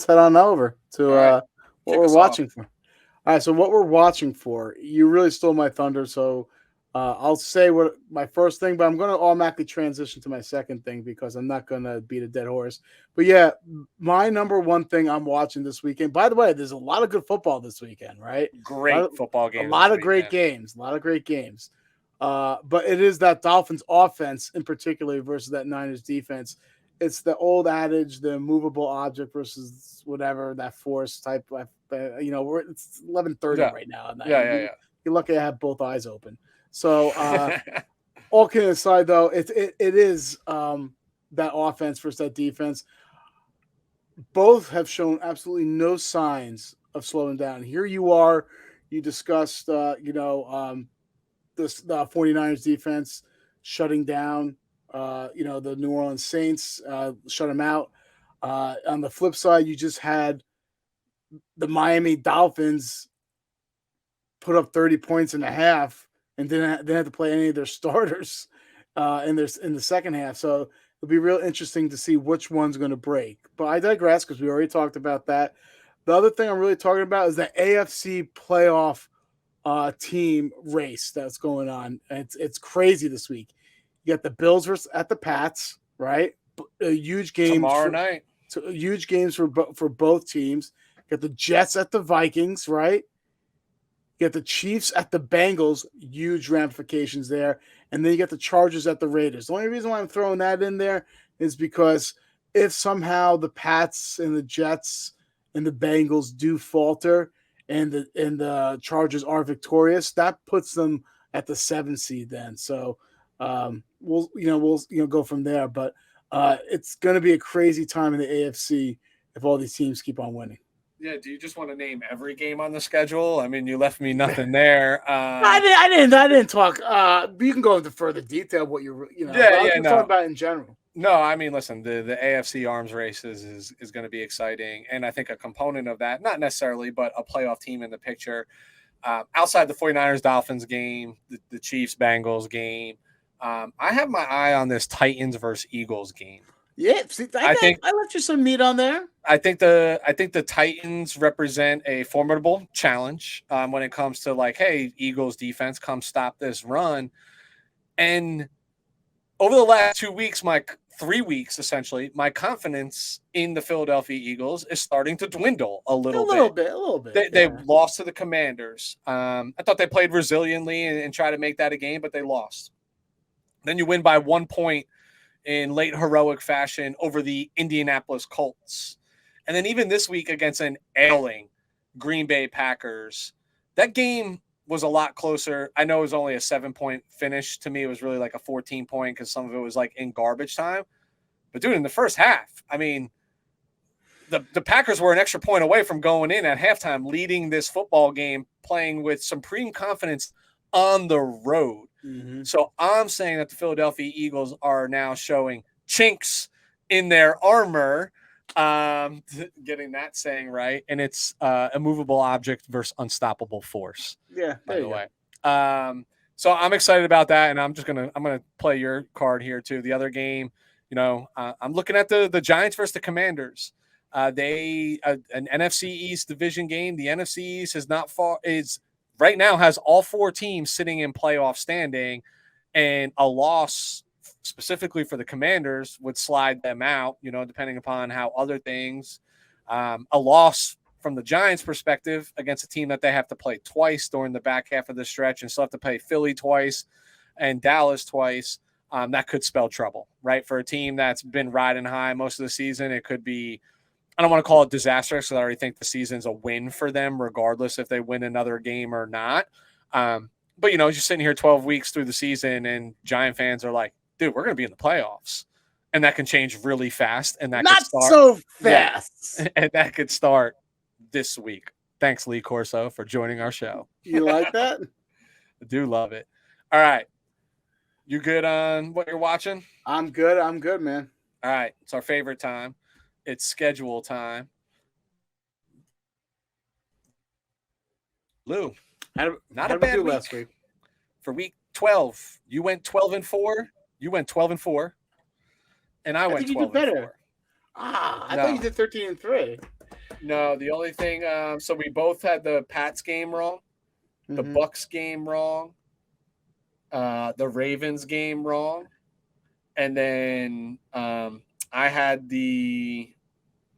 [SPEAKER 2] head on over to what we're watching for. All right, so what we're watching for, you really stole my thunder, so I'll say what my first thing, but I'm going to automatically transition to my second thing because I'm not going to beat a dead horse. But yeah, my number one thing I'm watching this weekend. By the way, there's a lot of good football this weekend, right?
[SPEAKER 1] Great football games.
[SPEAKER 2] A lot of great games. But it is that Dolphins offense in particular versus that Niners defense. it's the old adage, the movable object versus whatever that force type. It's 11:30
[SPEAKER 1] Yeah.
[SPEAKER 2] right now, and
[SPEAKER 1] Yeah.
[SPEAKER 2] you're lucky I have both eyes open. So, all kidding aside, though, it is that offense versus that defense. Both have shown absolutely no signs of slowing down. Here you are, you discussed, the 49ers defense shutting down, the New Orleans Saints, shut them out. On the flip side, you just had the Miami Dolphins put up 30 points in the half and didn't have to play any of their starters in the second half. So it'll be real interesting to see which one's going to break. But I digress because we already talked about that. The other thing I'm really talking about is the AFC playoff team race that's going on. It's crazy this week. You got the Bills versus at the Pats, right? A huge game
[SPEAKER 1] Tomorrow night.
[SPEAKER 2] Huge games for both teams. You got the Jets at the Vikings, right? You got the Chiefs at the Bengals, huge ramifications there. And then you got the Chargers at the Raiders. The only reason why I'm throwing that in there is because if somehow the Pats and the Jets and the Bengals do falter and the Chargers are victorious, that puts them at the 7th seed then. So we'll go from there. But it's going to be a crazy time in the AFC if all these teams keep on winning.
[SPEAKER 1] Yeah, do you just want to name every game on the schedule? I mean, you left me nothing there.
[SPEAKER 2] I didn't talk. You can go into further detail what I was just talking about in general.
[SPEAKER 1] No, I mean, listen, the AFC arms races is going to be exciting, and I think a component of that, not necessarily, but a playoff team in the picture. Outside the 49ers Dolphins game, the Chiefs Bengals game, I have my eye on this Titans versus Eagles game.
[SPEAKER 2] Yeah, see, I think I left you some meat on there.
[SPEAKER 1] I think the Titans represent a formidable challenge when it comes to like, hey, Eagles defense, come stop this run. And over the last 2 weeks, 3 weeks essentially, my confidence in the Philadelphia Eagles is starting to dwindle a little bit. They lost to the Commanders. I thought they played resiliently and tried to make that a game, but they lost. Then you win by 1 point in late heroic fashion over the Indianapolis Colts. And then even this week against an ailing Green Bay Packers, that game was a lot closer. I know it was only a 7-point finish. To me, it was really like a 14-point because some of it was like in garbage time. But dude, in the first half, I mean, the Packers were an extra point away from going in at halftime, leading this football game, playing with supreme confidence on the road. Mm-hmm. So I'm saying that the Philadelphia Eagles are now showing chinks in their armor, getting that saying right, and it's a movable object versus unstoppable force.
[SPEAKER 2] Yeah,
[SPEAKER 1] by the way. So I'm excited about that, and I'm gonna play your card here too. The other game, I'm looking at the Giants versus the Commanders. An NFC East division game. The NFC East right now has all 4 teams sitting in playoff standing, and a loss specifically for the Commanders would slide them out, depending upon how other things. A loss from the Giants' perspective against a team that they have to play twice during the back half of the stretch and still have to play Philly twice and Dallas twice. That could spell trouble, right? For a team that's been riding high most of the season, it could be, I don't want to call it disastrous because I already think the season's a win for them, regardless if they win another game or not. But, you're sitting here 12 weeks through the season and Giant fans are like, dude, we're going to be in the playoffs. And that can change really fast. And that
[SPEAKER 2] not
[SPEAKER 1] could start
[SPEAKER 2] so fast.
[SPEAKER 1] Yeah, and that could start this week. Thanks, Lee Corso, for joining our show.
[SPEAKER 2] You like that?
[SPEAKER 1] I do love it. All right. You good on what you're watching?
[SPEAKER 2] I'm good, man.
[SPEAKER 1] All right. It's our favorite time. It's schedule time. Lou, not a bad week
[SPEAKER 2] last week.
[SPEAKER 1] For week 12. You went 12-4. You went 12-4, and I went 12-4.
[SPEAKER 2] I thought you did 13-3.
[SPEAKER 1] No, the only thing. So we both had the Pats game wrong, the Bucks game wrong, the Ravens game wrong, and then I had the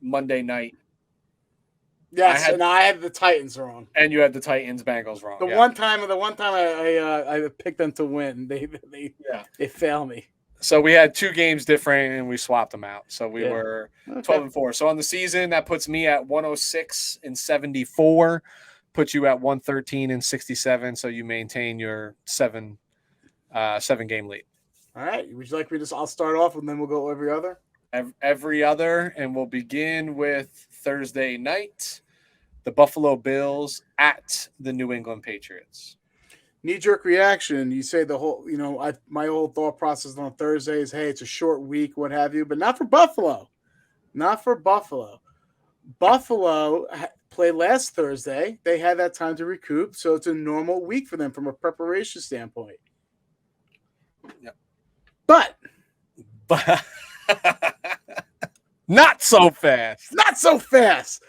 [SPEAKER 1] Monday night.
[SPEAKER 2] Yes, and I had the Titans wrong.
[SPEAKER 1] And you had the Titans Bengals wrong.
[SPEAKER 2] The one time I picked them to win, they fail me.
[SPEAKER 1] So we had 2 games different and we swapped them out. So we
[SPEAKER 2] Yeah.
[SPEAKER 1] were
[SPEAKER 2] Okay.
[SPEAKER 1] 12-4. So on the season, that puts me at 106-74, puts you at 113-67. So you maintain your 7-game lead.
[SPEAKER 2] All right. Would you like me to? I'll start off and then we'll go every other.
[SPEAKER 1] Every other, and we'll begin with Thursday night. The Buffalo Bills at the New England Patriots.
[SPEAKER 2] Knee-jerk reaction. You say the whole, my whole thought process on Thursday is, hey, it's a short week, what have you, but not for Buffalo. Not for Buffalo. Buffalo played last Thursday. They had that time to recoup, so it's a normal week for them from a preparation standpoint.
[SPEAKER 1] Yep.
[SPEAKER 2] But
[SPEAKER 1] not so fast.
[SPEAKER 2] Not so fast.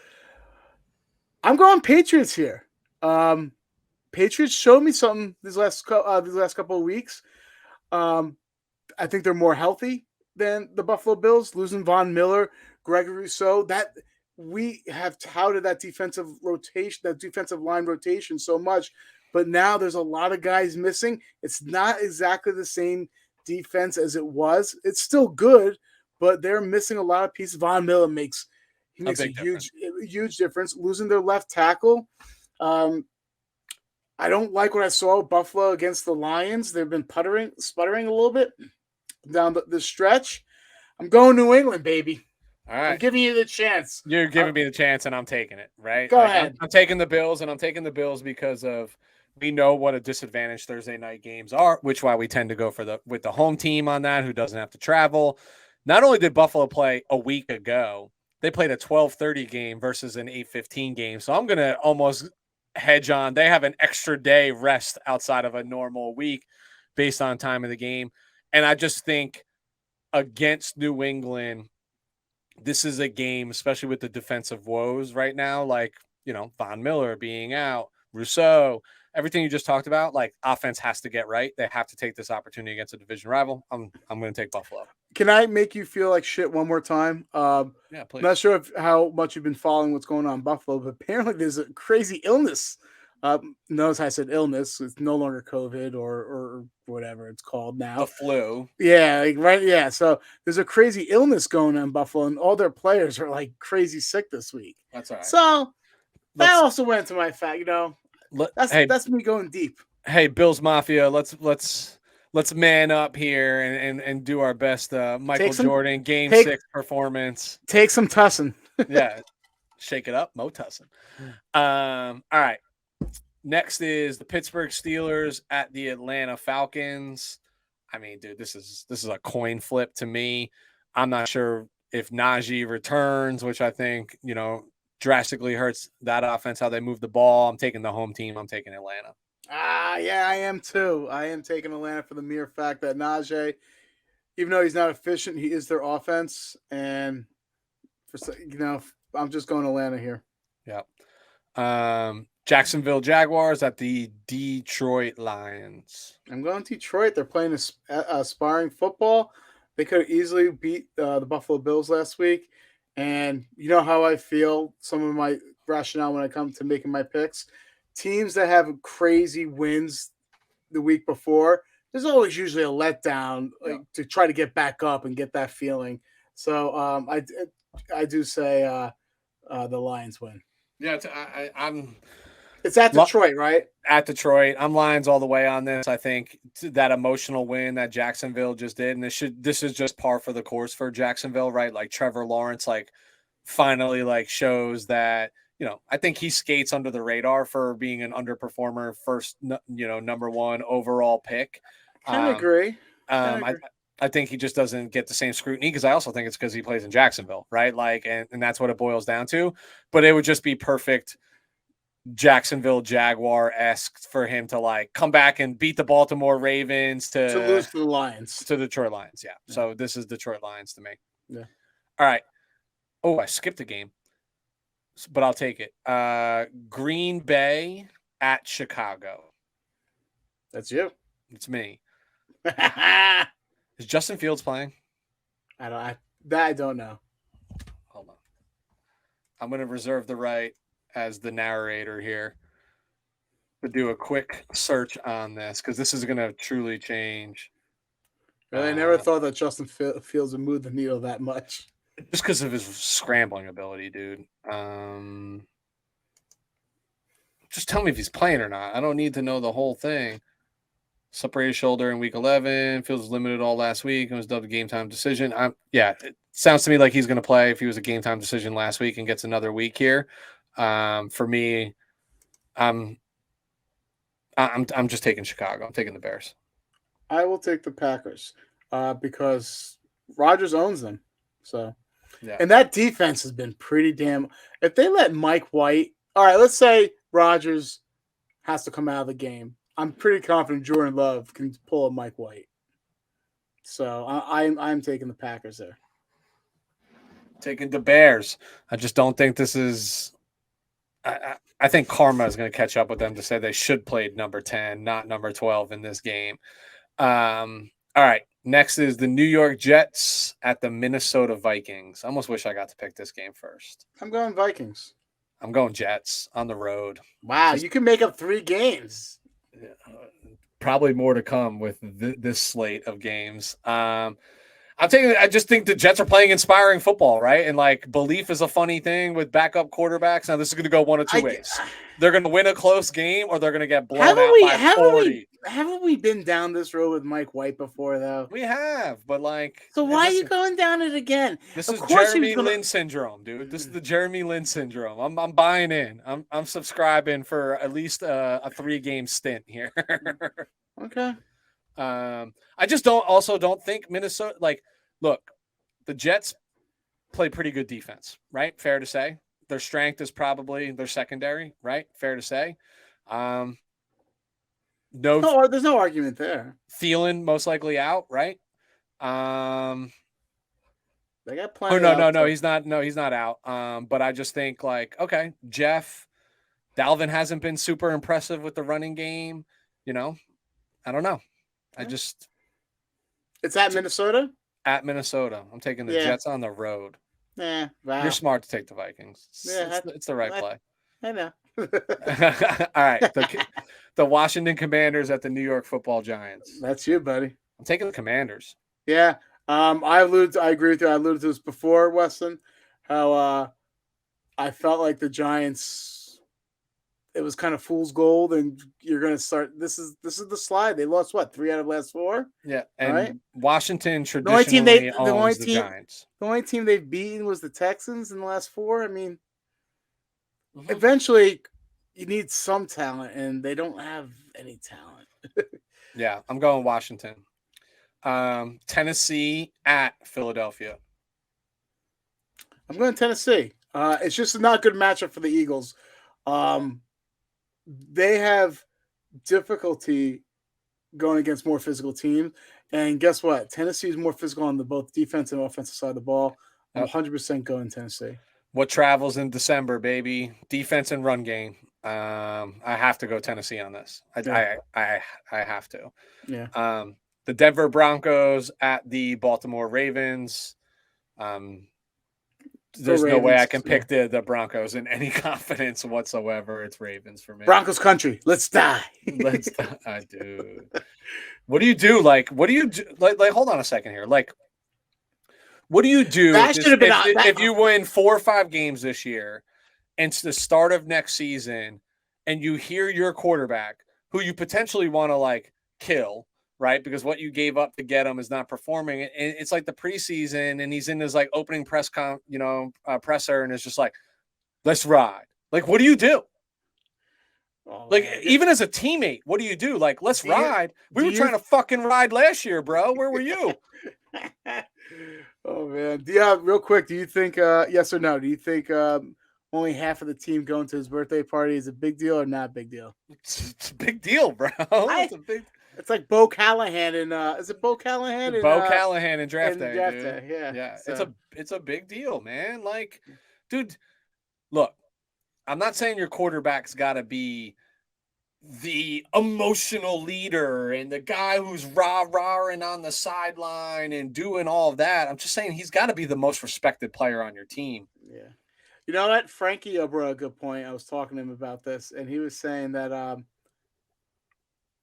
[SPEAKER 2] I'm going Patriots here. Patriots showed me something these last couple of weeks. I think they're more healthy than the Buffalo Bills. Losing Von Miller, Gregory Rousseau, that we have touted that defensive line rotation so much, but now there's a lot of guys missing. It's not exactly the same defense as it was. It's still good, but they're missing a lot of pieces. Von Miller makes a huge difference. Losing their left tackle. I don't like what I saw with Buffalo against the Lions. They've been sputtering a little bit down the stretch. I'm going New England, baby.
[SPEAKER 1] All right.
[SPEAKER 2] I'm giving you the chance.
[SPEAKER 1] You're giving me the chance, and I'm taking it, right?
[SPEAKER 2] Go ahead.
[SPEAKER 1] I'm taking the Bills, and I'm taking the Bills because of we know what a disadvantage Thursday night games are, which why we tend to go with the home team on that, who doesn't have to travel. Not only did Buffalo play a week ago, they played a 12:30 game versus an 8:15 game. So I'm going to almost hedge on they have an extra day rest outside of a normal week based on time of the game. And I just think against New England, this is a game, especially with the defensive woes right now, like, Von Miller being out, Rousseau, everything you just talked about, like offense has to get right. They have to take this opportunity against a division rival. I'm going to take Buffalo.
[SPEAKER 2] Can I make you feel like shit one more time?
[SPEAKER 1] Yeah, please.
[SPEAKER 2] Not sure how much you've been following what's going on in Buffalo, but apparently there's a crazy illness. Notice I said illness. It's no longer COVID or whatever it's called now.
[SPEAKER 1] The flu.
[SPEAKER 2] Yeah, right. Yeah. So there's a crazy illness going on in Buffalo, and all their players are like crazy sick this week.
[SPEAKER 1] That's all right.
[SPEAKER 2] So that also went to my fact. That's me going deep.
[SPEAKER 1] Hey, Bills Mafia, let's man up here and do our best. Michael Jordan Game 6 performance.
[SPEAKER 2] Take some tussin.
[SPEAKER 1] Yeah, shake it up, Mo Tussin. All right. Next is the Pittsburgh Steelers at the Atlanta Falcons. I mean, dude, this is a coin flip to me. I'm not sure if Najee returns, which I think drastically hurts that offense, how they move the ball. I'm taking the home team. I'm taking Atlanta.
[SPEAKER 2] Yeah, I am too. I am taking Atlanta for the mere fact that Najee, even though he's not efficient, he is their offense. And I'm just going Atlanta here.
[SPEAKER 1] Yeah. Jacksonville Jaguars at the Detroit Lions.
[SPEAKER 2] I'm going Detroit. They're playing aspiring football. They could have easily beat the Buffalo Bills last week. And you know how I feel, some of my rationale when I come to making my picks. Teams that have crazy wins the week before, there's always usually a letdown to try to get back up and get that feeling. So I do say the Lions win.
[SPEAKER 1] Yeah,
[SPEAKER 2] It's at Detroit, right?
[SPEAKER 1] At Detroit. I'm Lions all the way on this. I think that emotional win that Jacksonville just did, and this is just par for the course for Jacksonville, right? Like Trevor Lawrence, finally shows that, I think he skates under the radar for being an underperformer, first, number 1 overall pick.
[SPEAKER 2] I agree.
[SPEAKER 1] I think he just doesn't get the same scrutiny because I also think it's because he plays in Jacksonville, right? And that's what it boils down to. But it would just be perfect Jacksonville Jaguar-esque for him to come back and beat the Baltimore Ravens to
[SPEAKER 2] lose to the Lions.
[SPEAKER 1] To Detroit Lions, yeah. So this is Detroit Lions to me.
[SPEAKER 2] Yeah.
[SPEAKER 1] All right. Oh, I skipped a game, but I'll take it. Green Bay at Chicago.
[SPEAKER 2] That's you.
[SPEAKER 1] It's me. Is Justin Fields playing?
[SPEAKER 2] I don't know.
[SPEAKER 1] Hold on. I'm going to reserve the right as the narrator here to do a quick search on this because this is going to truly change.
[SPEAKER 2] Really, I never thought that Justin Fields would move the needle that much.
[SPEAKER 1] Just because of his scrambling ability, dude. Just tell me if he's playing or not. I don't need to know the whole thing. Separated shoulder in week 11. Fields was limited all last week and was dubbed a game time decision. It sounds to me like he's going to play if he was a game time decision last week and gets another week here. For me, I'm just taking Chicago. I'm taking the Bears.
[SPEAKER 2] I will take the Packers because Rodgers owns them. So,
[SPEAKER 1] yeah.
[SPEAKER 2] And that defense has been pretty damn. If they let Mike White, all right, let's say Rodgers has to come out of the game. I'm pretty confident Jordan Love can pull a Mike White. So I'm taking the Packers there.
[SPEAKER 1] Taking the Bears. I just don't think this is. I think karma is going to catch up with them to say they should play number 10, not number 12 in this game. All right. Next is the New York Jets at the Minnesota Vikings. I almost wish I got to pick this game first.
[SPEAKER 2] I'm going Vikings.
[SPEAKER 1] I'm going Jets on the road.
[SPEAKER 2] Wow, you can make up 3 games.
[SPEAKER 1] Probably more to come with this slate of games. I just think the Jets are playing inspiring football, right? And like belief is a funny thing with backup quarterbacks. Now this is going to go one of two ways. They're going to win a close game or they're going to get blown out by 40.
[SPEAKER 2] Haven't we been down this road with Mike White before, though?
[SPEAKER 1] We have, but like...
[SPEAKER 2] So why are you going down it again?
[SPEAKER 1] This is Jeremy Lin syndrome, dude. This is the Jeremy Lin syndrome. I'm buying in. I'm subscribing for at least a 3-game stint here.
[SPEAKER 2] Okay.
[SPEAKER 1] I just don't think Minnesota... Like, look, the Jets play pretty good defense, right? Fair to say. Their strength is probably their secondary, right? Fair to say.
[SPEAKER 2] No, there's no argument there.
[SPEAKER 1] Thielen most likely out, right?
[SPEAKER 2] They got plenty.
[SPEAKER 1] No, he's not. No, he's not out. But I just think like, okay, Jeff, Dalvin hasn't been super impressive with the running game. You know, I don't know.
[SPEAKER 2] It's at Minnesota.
[SPEAKER 1] At Minnesota, I'm taking the Jets on the road.
[SPEAKER 2] Yeah, wow.
[SPEAKER 1] You're smart to take the Vikings. It's the right play.
[SPEAKER 2] I know.
[SPEAKER 1] All right. The Washington Commanders at the New York Football Giants.
[SPEAKER 2] That's you, buddy.
[SPEAKER 1] I'm taking the Commanders.
[SPEAKER 2] Yeah. I agree with you. I alluded to this before, Weston, how I felt like the Giants, it was kind of fool's gold, and you're going to start. This is the slide. They lost, 3 out of the last 4?
[SPEAKER 1] Yeah. And right? Washington traditionally owns the Giants.
[SPEAKER 2] The only team they've beaten was the Texans in the last 4. I mean, eventually you need some talent, and they don't have any talent.
[SPEAKER 1] Yeah, I'm going Washington. Tennessee at Philadelphia.
[SPEAKER 2] I'm going Tennessee. It's just a not good matchup for the Eagles. They have difficulty going against more physical teams. And guess what? Tennessee is more physical on the both defense and offensive side of the ball. I'm 100% going Tennessee.
[SPEAKER 1] What travels in December, baby? Defense and run game. I have to go Tennessee on this. I have to.
[SPEAKER 2] Yeah.
[SPEAKER 1] The Denver Broncos at the Baltimore Ravens. There's no way I can pick the Broncos in any confidence whatsoever. It's Ravens for me.
[SPEAKER 2] Broncos country. Let's die.
[SPEAKER 1] Let's die, dude. What do you do? Like, what do you do? Like, hold on a second here. Like, what do you do if you win 4 or 5 games this year and it's the start of next season and you hear your quarterback who you potentially want to like kill, right? Because what you gave up to get him is not performing. And it's like the preseason and he's in his like opening presser and it's just like, let's ride. Like, what do you do? Oh, like, man. Even as a teammate, what do you do? Like, let's ride. We were trying to fucking ride last year, bro. Where were you?
[SPEAKER 2] Oh, man. Yeah, real quick, do you think, yes or no, do you think only half of the team going to his birthday party is a big deal or not a big deal?
[SPEAKER 1] It's a big deal, bro.
[SPEAKER 2] It's like Bo Callahan and is it Bo Callahan?
[SPEAKER 1] Callahan in draft day.
[SPEAKER 2] Yeah.
[SPEAKER 1] So. It's a big deal, man. Like, dude, look, I'm not saying your quarterback's got to be the emotional leader and the guy who's rah-rahing on the sideline and doing all of that. I'm just saying he's got to be the most respected player on your team.
[SPEAKER 2] Yeah. You know what? Frankie brought a good point. I was talking to him about this, and he was saying that,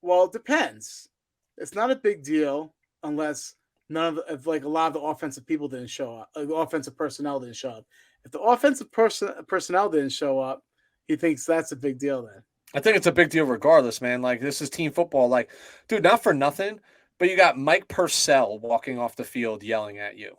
[SPEAKER 2] well, it depends. It's not a big deal unless if like a lot of the offensive people didn't show up, the offensive personnel didn't show up. If the offensive personnel didn't show up, he thinks that's a big deal then.
[SPEAKER 1] I think it's a big deal regardless, man. Like, this is team football. Like, dude, not for nothing, but you got Mike Purcell walking off the field yelling at you.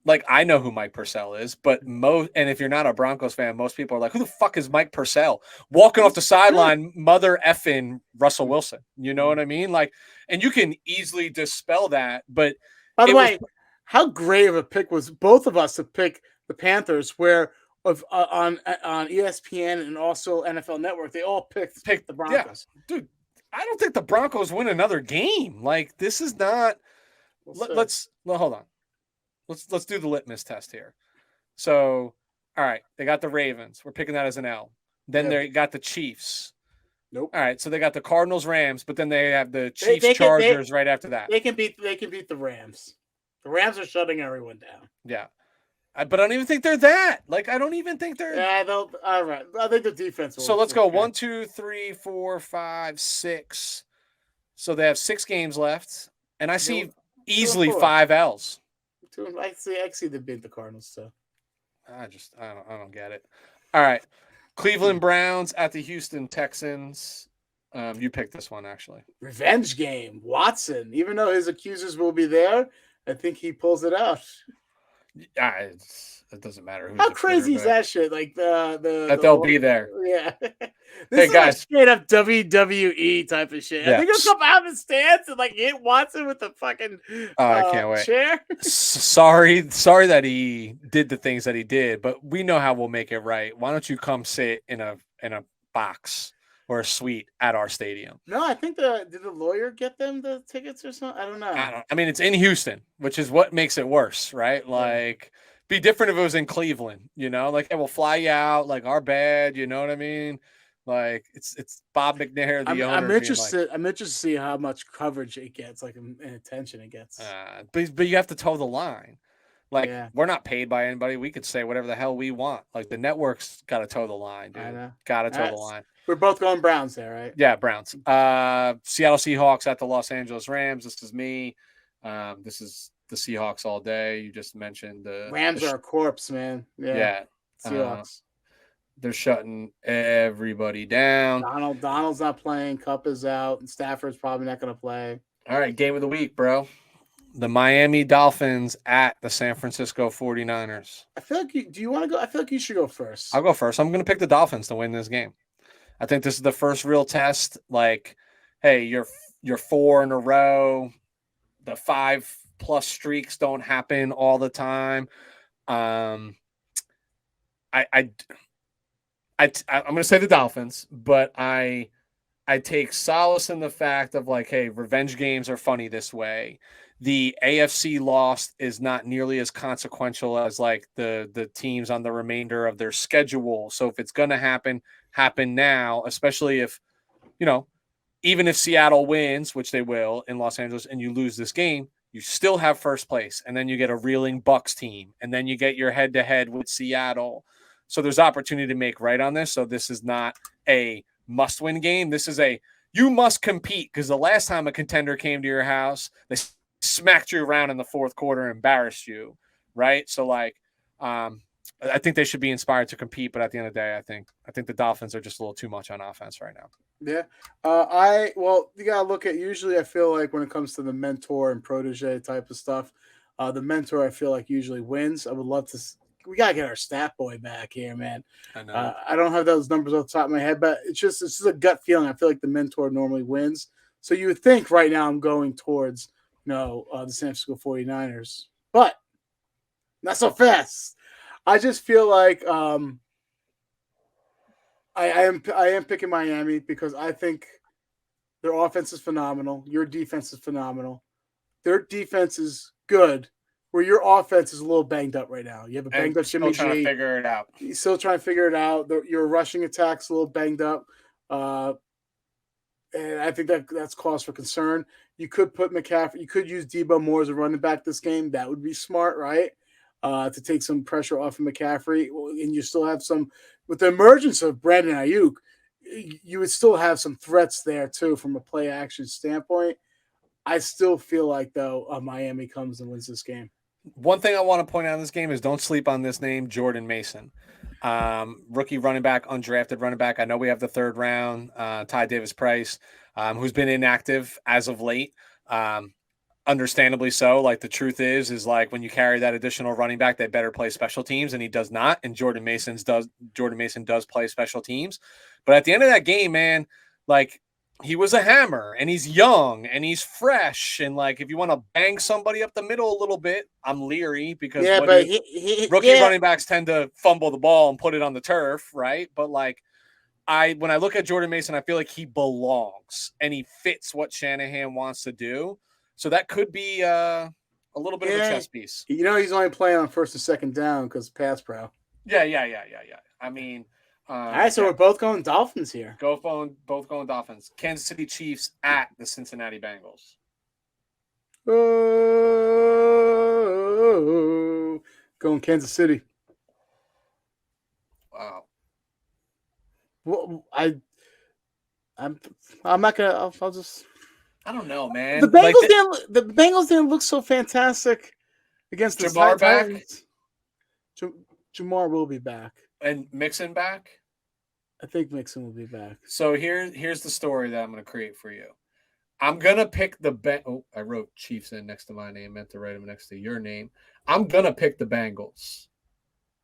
[SPEAKER 1] Like, I know who Mike Purcell is, but and if you're not a Broncos fan, most people are like, who the fuck is Mike Purcell? Walking off the sideline, mother effing Russell Wilson. You know what I mean? Like, and you can easily dispel that, but
[SPEAKER 2] by the way, how great of a pick was both of us to pick the Panthers, where on ESPN and also NFL Network, they all picked the Broncos.
[SPEAKER 1] Yeah, dude, I don't think the Broncos win another game. Like, this is not. Hold on. Let's do the litmus test here. So, all right, they got the Ravens. We're picking that as an L. Then they got the Chiefs.
[SPEAKER 2] Nope.
[SPEAKER 1] All right, so they got the Cardinals, Rams, but then they have the Chiefs, Chargers right after that.
[SPEAKER 2] They can beat the Rams. The Rams are shutting everyone down.
[SPEAKER 1] Yeah, but I don't even think they're that. Like, I don't even think they're.
[SPEAKER 2] Yeah, they'll. All right, I think the defense.
[SPEAKER 1] So let's go 1, 2, 3, 4, 5, 6. So they have 6 games left, and I see easily 5 L's.
[SPEAKER 2] I see them beat the Cardinals too.
[SPEAKER 1] I don't get it. All right, Cleveland Browns at the Houston Texans. You picked this one, actually.
[SPEAKER 2] Revenge game. Watson, even though his accusers will be there, I think he pulls it out.
[SPEAKER 1] It doesn't matter.
[SPEAKER 2] How crazy is that shit? Like
[SPEAKER 1] they'll be there.
[SPEAKER 2] Yeah. This is guys, like straight up WWE type of shit. Yeah. I think he'll come out in the stands and like hit Watson with the fucking
[SPEAKER 1] I can't wait.
[SPEAKER 2] chair.
[SPEAKER 1] Sorry that he did the things that he did, but we know how we'll make it right. Why don't you come sit in a box or a suite at our stadium?
[SPEAKER 2] No, I think did the lawyer get them the tickets or something? I don't know.
[SPEAKER 1] I mean, it's in Houston, which is what makes it worse, right? Like, be different if it was in Cleveland, you know? Like, hey, we'll fly you out, like, our bad, you know what I mean? Like, it's Bob McNair, the owner.
[SPEAKER 2] I'm interested. I'm interested to see how much coverage it gets, like, and attention it gets.
[SPEAKER 1] But you have to toe the line. Like, we're not paid by anybody. We could say whatever the hell we want. Like, the network's got to toe the line, dude. I know. Got to toe the line.
[SPEAKER 2] We're both going Browns there, right?
[SPEAKER 1] Yeah, Browns. Seattle Seahawks at the Los Angeles Rams. This is me. This is the Seahawks all day. You just mentioned the
[SPEAKER 2] Rams are a corpse, man. Yeah. Seahawks.
[SPEAKER 1] They're shutting everybody down.
[SPEAKER 2] Donald's not playing. Cup is out. And Stafford's probably not going to play.
[SPEAKER 1] All right, game of the week, bro. The Miami Dolphins at the San Francisco 49ers.
[SPEAKER 2] I feel like do you want to go? I feel like you should go first.
[SPEAKER 1] I'll go first. I'm going to pick the Dolphins to win this game. I think this is the first real test. Like, hey, you're 4 in a row. The 5+ streaks don't happen all the time. I'm going to say the Dolphins, but I take solace in the fact of like, hey, revenge games are funny this way. The AFC loss is not nearly as consequential as like the teams on the remainder of their schedule. So if it's going to happen now, especially if, even if Seattle wins, which they will in Los Angeles, and you lose this game, you still have first place. And then you get a reeling Bucks team. And then you get your head-to-head with Seattle. So there's opportunity to make right on this. So this is not a must-win game. This is you must compete, because the last time a contender came to your house, they smacked you around in the fourth quarter and embarrassed you, right? So, like, I think they should be inspired to compete, but at the end of the day, I think the Dolphins are just a little too much on offense right now.
[SPEAKER 2] Yeah. You got to look at, usually I feel like when it comes to the mentor and protege type of stuff, the mentor I feel like usually wins. I would love to we got to get our stat boy back here, man.
[SPEAKER 1] I know.
[SPEAKER 2] I don't have those numbers off the top of my head, but it's just a gut feeling. I feel like the mentor normally wins. So you would think right now I'm going towards, the San Francisco 49ers, but not so fast. I just feel like I am picking Miami because I think their offense is phenomenal. Your defense is phenomenal. Their defense is good, where your offense is a little banged up right now. You have a banged up Jimmy G.
[SPEAKER 1] Still trying to figure it out.
[SPEAKER 2] He's still trying to figure it out. Your rushing attack's a little banged up. And I think that's cause for concern. You could put McCaffrey, you could use Debo Moore as a running back this game. That would be smart, right? To take some pressure off of McCaffrey. And you still have some, with the emergence of Brandon Ayuk, you would still have some threats there too from a play action standpoint. I still feel like, though, Miami comes and wins this game.
[SPEAKER 1] One thing I want to point out in this game is don't sleep on this name, Jordan Mason. Rookie running back, undrafted running back. I know we have the third round, Ty Davis Price, who's been inactive as of late. Understandably so. Like the truth is like when you carry that additional running back, they better play special teams, and he does not. And Jordan Mason does play special teams. But at the end of that game, man, like he was a hammer, and he's young and he's fresh. And like if you want to bang somebody up the middle a little bit, I'm leery because rookie running backs tend to fumble the ball and put it on the turf, right? But like when I look at Jordan Mason, I feel like he belongs and he fits what Shanahan wants to do. So that could be a little bit of a chess piece.
[SPEAKER 2] You know, he's only playing on first and second down because pass pro.
[SPEAKER 1] Yeah. I mean,
[SPEAKER 2] all right, so we're both going Dolphins here.
[SPEAKER 1] Both going Dolphins. Kansas City Chiefs at the Cincinnati Bengals.
[SPEAKER 2] Oh, going Kansas City.
[SPEAKER 1] Wow.
[SPEAKER 2] Well, I'm not gonna. I'll just.
[SPEAKER 1] I don't know, man.
[SPEAKER 2] The Bengals didn't look so fantastic against the Titans. Jamar will be back.
[SPEAKER 1] And Mixon back?
[SPEAKER 2] I think Mixon will be back.
[SPEAKER 1] So here's the story that I'm going to create for you. I'm going to pick I wrote Chiefs in next to my name. Meant to write them next to your name. I'm going to pick the Bengals.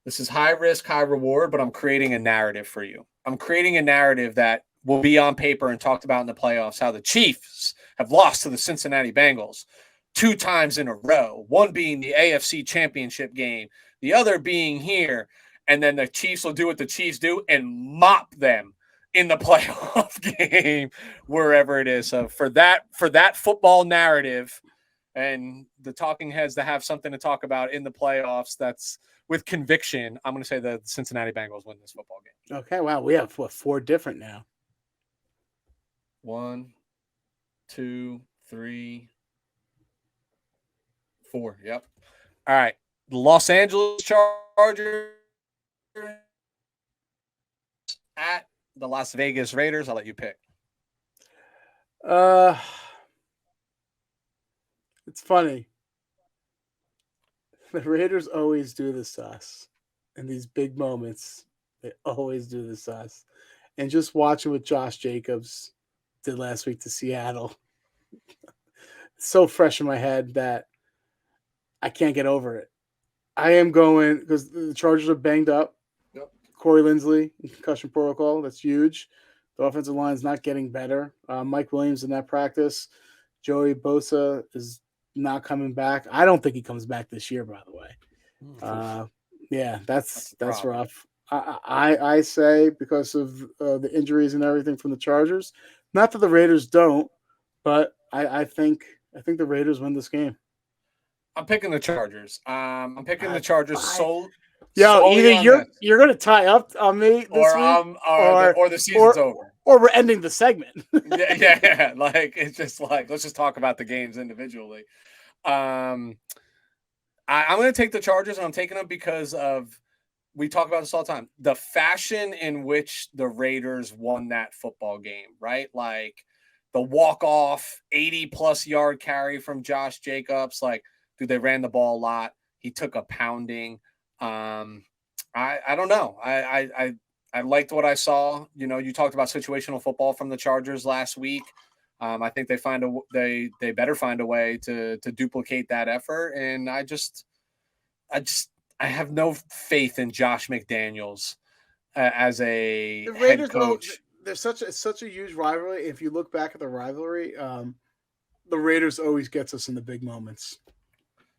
[SPEAKER 1] This is high risk, high reward, but I'm creating a narrative for you. I'm creating a narrative that will be on paper and talked about in the playoffs, how the Chiefs have lost to the Cincinnati Bengals 2 times in a row, one being the AFC Championship game, the other being here, and then the Chiefs will do what the Chiefs do and mop them in the playoff game, wherever it is. So for that football narrative and the talking heads to have something to talk about in the playoffs that's with conviction, I'm going to say the Cincinnati Bengals win this football game.
[SPEAKER 2] Okay, wow. We have 4 different now.
[SPEAKER 1] 1, 2, 3, 4. Yep. All right. The Los Angeles Chargers at the Las Vegas Raiders. I'll let you pick.
[SPEAKER 2] It's funny. The Raiders always do this to us in these big moments. They always do this to us. And just watching what Josh Jacobs did last week to Seattle, it's so fresh in my head that I can't get over it. I am going because the Chargers are banged up.
[SPEAKER 1] Yep.
[SPEAKER 2] Corey Linsley, concussion protocol. That's huge. The offensive line is not getting better. Mike Williams in that practice. Joey Bosa is not coming back. I don't think he comes back this year, by the way. Yeah, that's rough. I say because of the injuries and everything from the Chargers. Not that the Raiders don't, but I think the Raiders win this game.
[SPEAKER 1] I'm picking the Chargers. I'm picking the Chargers solely.
[SPEAKER 2] Either you're going to tie up on me this week,
[SPEAKER 1] or the season's over,
[SPEAKER 2] or we're ending the segment.
[SPEAKER 1] yeah. Like it's just like let's just talk about the games individually. I'm going to take the Chargers, and I'm taking them because of we talk about this all the time. The fashion in which the Raiders won that football game, right? Like the walk-off 80-plus yard carry from Josh Jacobs. Like, dude, they ran the ball a lot. He took a pounding. I don't know. I liked what I saw. You know, you talked about situational football from the Chargers last week. I think they better find a way to duplicate that effort. And I have no faith in Josh McDaniels as a head coach.
[SPEAKER 2] There's such a huge rivalry. If you look back at the rivalry, the Raiders always gets us in the big moments.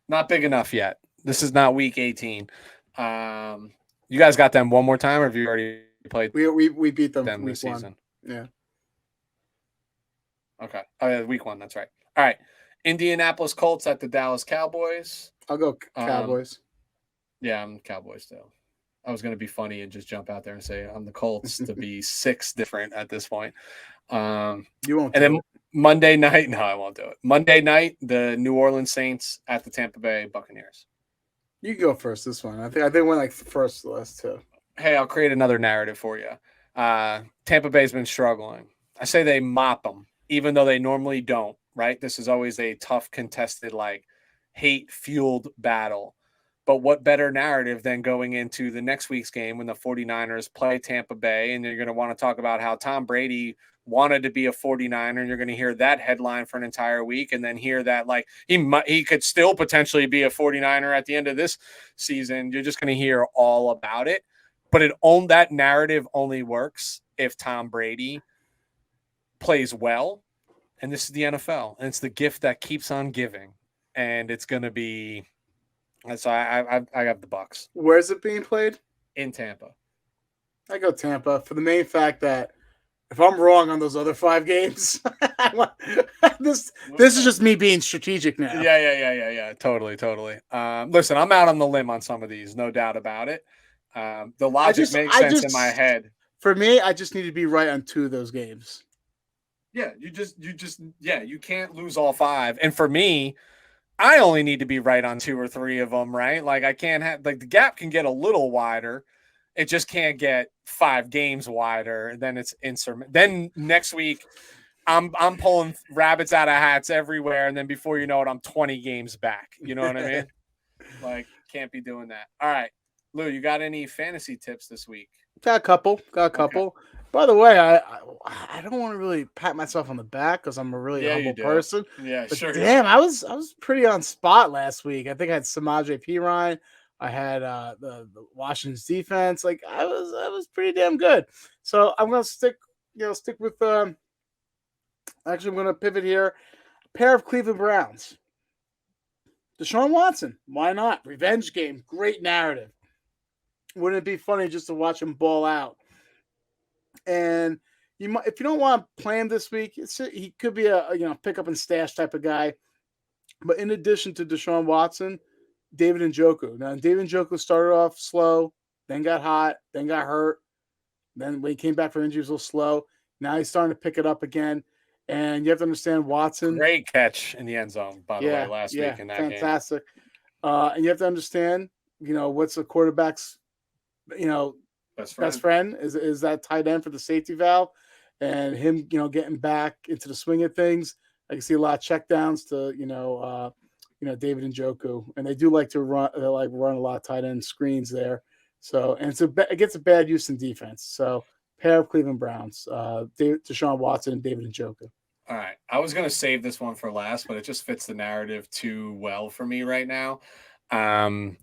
[SPEAKER 1] Not big enough yet. This is not week 18. You guys got them one more time, or have you already played?
[SPEAKER 2] We beat them
[SPEAKER 1] this season.
[SPEAKER 2] Yeah.
[SPEAKER 1] Okay. Oh yeah, week 1. That's right. All right. Indianapolis Colts at the Dallas Cowboys.
[SPEAKER 2] I'll go Cowboys.
[SPEAKER 1] Yeah, I'm Cowboys still. I was going to be funny and just jump out there and say I'm the Colts to be 6 different at this point.
[SPEAKER 2] You won't.
[SPEAKER 1] And then Monday night, no, I won't do it. Monday night, the New Orleans Saints at the Tampa Bay Buccaneers.
[SPEAKER 2] You can go first this one. I think went like first the last 2.
[SPEAKER 1] Hey, I'll create another narrative for you. Tampa Bay's been struggling. I say they mop them, even though they normally don't, right? This is always a tough, contested, like hate-fueled battle. But what better narrative than going into the next week's game when the 49ers play Tampa Bay, and you're going to want to talk about how Tom Brady wanted to be a 49er, and you're going to hear that headline for an entire week, and then hear that like he could still potentially be a 49er at the end of this season. You're just going to hear all about it. But that narrative only works if Tom Brady plays well. And this is the NFL, and it's the gift that keeps on giving. And it's going to be, so I have the Bucs.
[SPEAKER 2] Where's it being played?
[SPEAKER 1] In Tampa.
[SPEAKER 2] I go Tampa for the main fact that if I'm wrong on those other 5 games, this is just me being strategic now.
[SPEAKER 1] Yeah. Totally. Listen, I'm out on the limb on some of these, no doubt about it. The logic makes sense in my head.
[SPEAKER 2] For me, I just need to be right on 2 of those games.
[SPEAKER 1] Yeah, you can't lose all 5. And for me, I only need to be right on 2 or 3 of them, right? Like I can't have like the gap can get a little wider. It just can't get 5 games wider. Then it's Then next week, I'm pulling rabbits out of hats everywhere, and then before you know it, I'm 20 games back. You know what I mean? Like can't be doing that. All right, Lou, you got any fantasy tips this week?
[SPEAKER 2] Got a couple. Okay. By the way, I don't want to really pat myself on the back because I'm a really humble person.
[SPEAKER 1] Yeah,
[SPEAKER 2] but
[SPEAKER 1] sure.
[SPEAKER 2] Damn, I was pretty on spot last week. I think I had Samaje Perine. I had the Washington's defense. Like I was pretty damn good. So I'm gonna stick with. Actually, I'm gonna pivot here. A pair of Cleveland Browns. Deshaun Watson. Why not? Revenge game. Great narrative. Wouldn't it be funny just to watch him ball out? And if you don't want to play him this week, he could be a pick up and stash type of guy. But in addition to Deshaun Watson, David Njoku. Now, David Njoku started off slow, then got hot, then got hurt. Then when he came back from injury, he was a little slow. Now he's starting to pick it up again. And you have to understand Watson.
[SPEAKER 1] Great catch in the end zone, by the way, last week in that game.
[SPEAKER 2] Fantastic. And you have to understand, what's a quarterback's, best friend is that tight end for the safety valve, and him, getting back into the swing of things. I can see a lot of checkdowns to, David Njoku, and they do like to run a lot of tight end screens there. So, and it gets a bad use in defense. So, pair of Cleveland Browns, Deshaun Watson and David Njoku.
[SPEAKER 1] All right, I was gonna save this one for last, but it just fits the narrative too well for me right now. And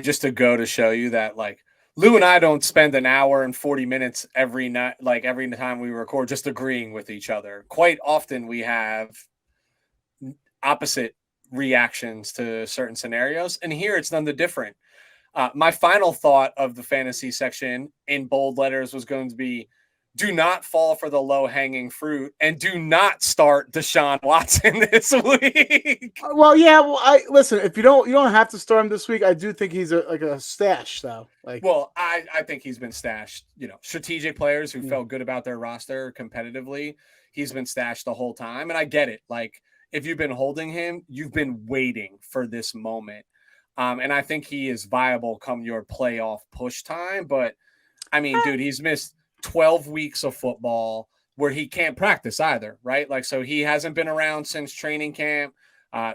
[SPEAKER 1] just to go to show you that, like, Lou and I don't spend an hour and 40 minutes every night, like every time we record, just agreeing with each other. Quite often we have opposite reactions to certain scenarios, and here it's none the different. My final thought of the fantasy section in bold letters was going to be, do not fall for the low-hanging fruit, and do not start Deshaun Watson this week.
[SPEAKER 2] Well, yeah. Well, listen. If you don't have to start him this week. I do think he's a stash, though.
[SPEAKER 1] Well, I think he's been stashed. Strategic players who felt good about their roster competitively, he's been stashed the whole time, and I get it. Like, if you've been holding him, you've been waiting for this moment, and I think he is viable come your playoff push time. But I mean, dude, he's missed 12 weeks of football where he can't practice either, right? Like, so he hasn't been around since training camp.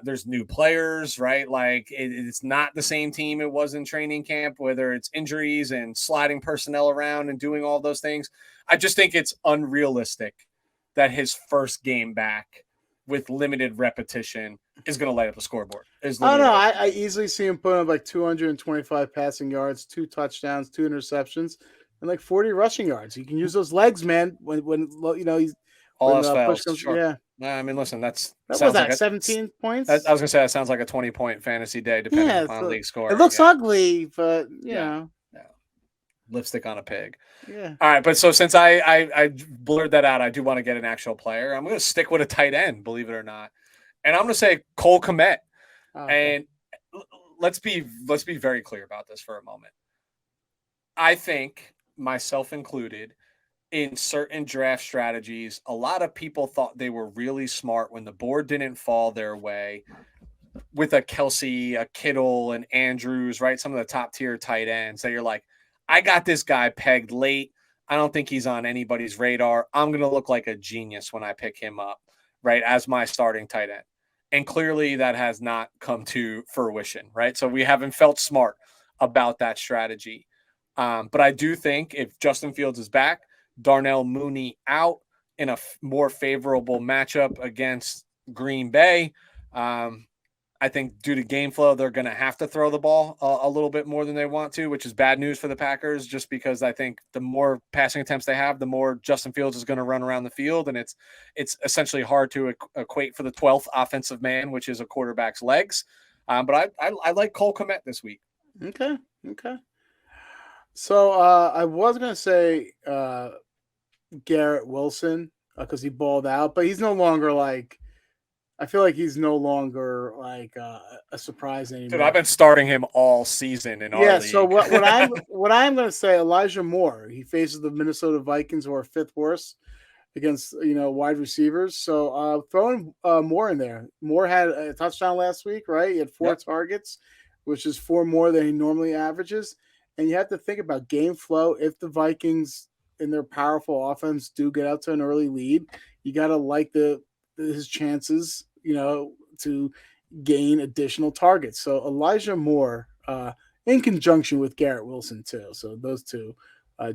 [SPEAKER 1] There's new players, right? Like it's not the same team it was in training camp, whether it's injuries and sliding personnel around and doing all those things. I just think it's unrealistic that his first game back with limited repetition is going to light up the scoreboard.
[SPEAKER 2] I easily see him putting up like 225 passing yards, 2 touchdowns, 2 interceptions, and like 40 rushing yards. You can use those legs, man. When he's
[SPEAKER 1] all else fails.
[SPEAKER 2] Sure. Yeah.
[SPEAKER 1] I mean, listen, that
[SPEAKER 2] was
[SPEAKER 1] like
[SPEAKER 2] 17 points.
[SPEAKER 1] I was gonna say that sounds like a 20-point fantasy day, depending upon league score.
[SPEAKER 2] It looks ugly, but you know,
[SPEAKER 1] lipstick on a pig.
[SPEAKER 2] Yeah.
[SPEAKER 1] All right, but so since I blurred that out, I do want to get an actual player. I'm gonna stick with a tight end, believe it or not, and I'm gonna say Cole Kmet. Okay. And let's be very clear about this for a moment. I think, myself included, in certain draft strategies, a lot of people thought they were really smart when the board didn't fall their way with a Kelsey, a Kittle, and Andrews, right? Some of the top tier tight ends that you're like, I got this guy pegged late. I don't think he's on anybody's radar. I'm going to look like a genius when I pick him up, right, as my starting tight end. And clearly that has not come to fruition, right? So we haven't felt smart about that strategy. But I do think if Justin Fields is back, Darnell Mooney out in a more favorable matchup against Green Bay, I think due to game flow, they're going to have to throw the ball a little bit more than they want to, which is bad news for the Packers, just because I think the more passing attempts they have, the more Justin Fields is going to run around the field. And it's essentially hard to equate for the 12th offensive man, which is a quarterback's legs. But I like Cole Kmet this week.
[SPEAKER 2] Okay. So I was going to say Garrett Wilson because he balled out, but he's no longer like, I feel like he's no longer like a surprise anymore.
[SPEAKER 1] Dude, I've been starting him all season in our league.
[SPEAKER 2] So what I'm going to say, Elijah Moore, he faces the Minnesota Vikings, who are fifth worst against wide receivers. So throwing Moore in there. Moore had a touchdown last week, right? He had 4 targets, which is 4 more than he normally averages. And you have to think about game flow. If the Vikings in their powerful offense do get out to an early lead, you got to like his chances, to gain additional targets. So Elijah Moore, in conjunction with Garrett Wilson too. So those two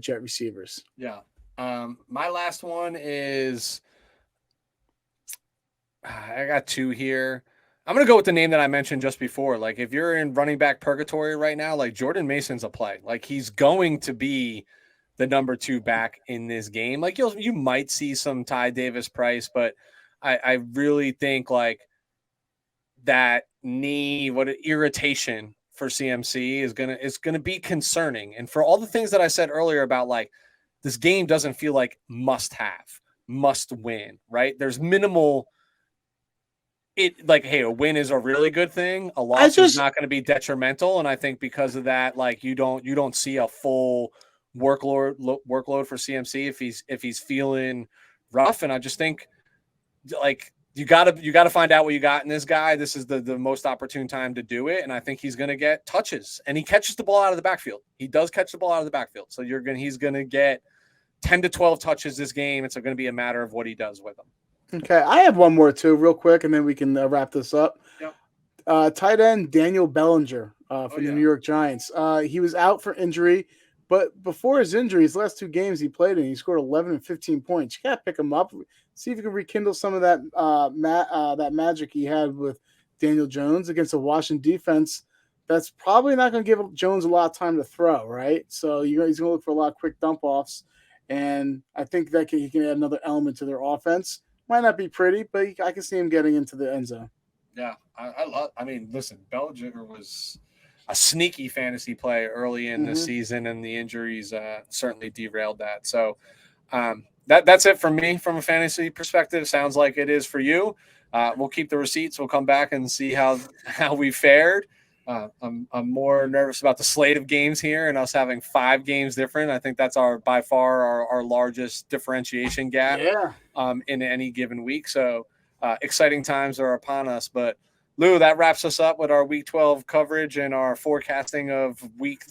[SPEAKER 2] Jet receivers.
[SPEAKER 1] Yeah. My last one is I got 2 here. I'm going to go with the name that I mentioned just before. Like if you're in running back purgatory right now, like Jordan Mason's a play. Like he's going to be the number 2 back in this game. Like you might see some Ty Davis Price, but I really think like that irritation for CMC is gonna be concerning. And for all the things that I said earlier about like this game doesn't feel like must win, right? There's minimal. Hey, a win is a really good thing. A loss is not going to be detrimental, and I think because of that, like you don't see a full workload for CMC if he's feeling rough. And I just think like you gotta find out what you got in this guy. This is the most opportune time to do it, and I think he's going to get touches, and he catches the ball out of the backfield. He does catch the ball out of the backfield, so he's going to get 10 to 12 touches this game. It's going to be a matter of what he does with them.
[SPEAKER 2] Okay, I have one more too, real quick, and then we can wrap this up.
[SPEAKER 1] Yep.
[SPEAKER 2] Tight end Daniel Bellinger for the New York Giants. He was out for injury, but before his injury, his last 2 games he played in, he scored 11 and 15 points. You got to pick him up, see if you can rekindle some of that that magic he had with Daniel Jones against a Washington defense that's probably not going to give Jones a lot of time to throw, right? So he's going to look for a lot of quick dump offs, and I think that he can add another element to their offense. Might not be pretty, but I can see him getting into the end zone.
[SPEAKER 1] Yeah, I mean, listen, Bellinger was a sneaky fantasy play early in the season, and the injuries certainly derailed that. So that's it for me from a fantasy perspective. Sounds like it is for you. We'll keep the receipts. We'll come back and see how we fared. I'm more nervous about the slate of games here and us having 5 games different. I think that's by far our largest differentiation gap in any given week. So exciting times are upon us. But Lou, that wraps us up with our Week 12 coverage and our forecasting of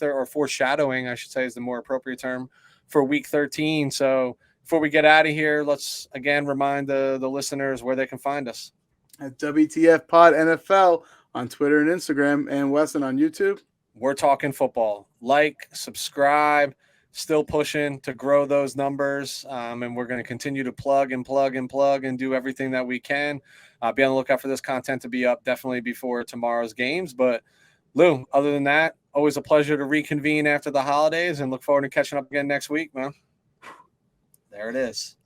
[SPEAKER 1] or foreshadowing, I should say, is the more appropriate term for Week 13. So before we get out of here, let's again remind the listeners where they can find us.
[SPEAKER 2] At WTF Pod NFL on Twitter and Instagram, and Weston on YouTube.
[SPEAKER 1] We're talking football. Like, subscribe, still pushing to grow those numbers. And we're going to continue to plug and do everything that we can. Be on the lookout for this content to be up definitely before tomorrow's games. But Lou, other than that, always a pleasure to reconvene after the holidays and look forward to catching up again next week, man. There it is.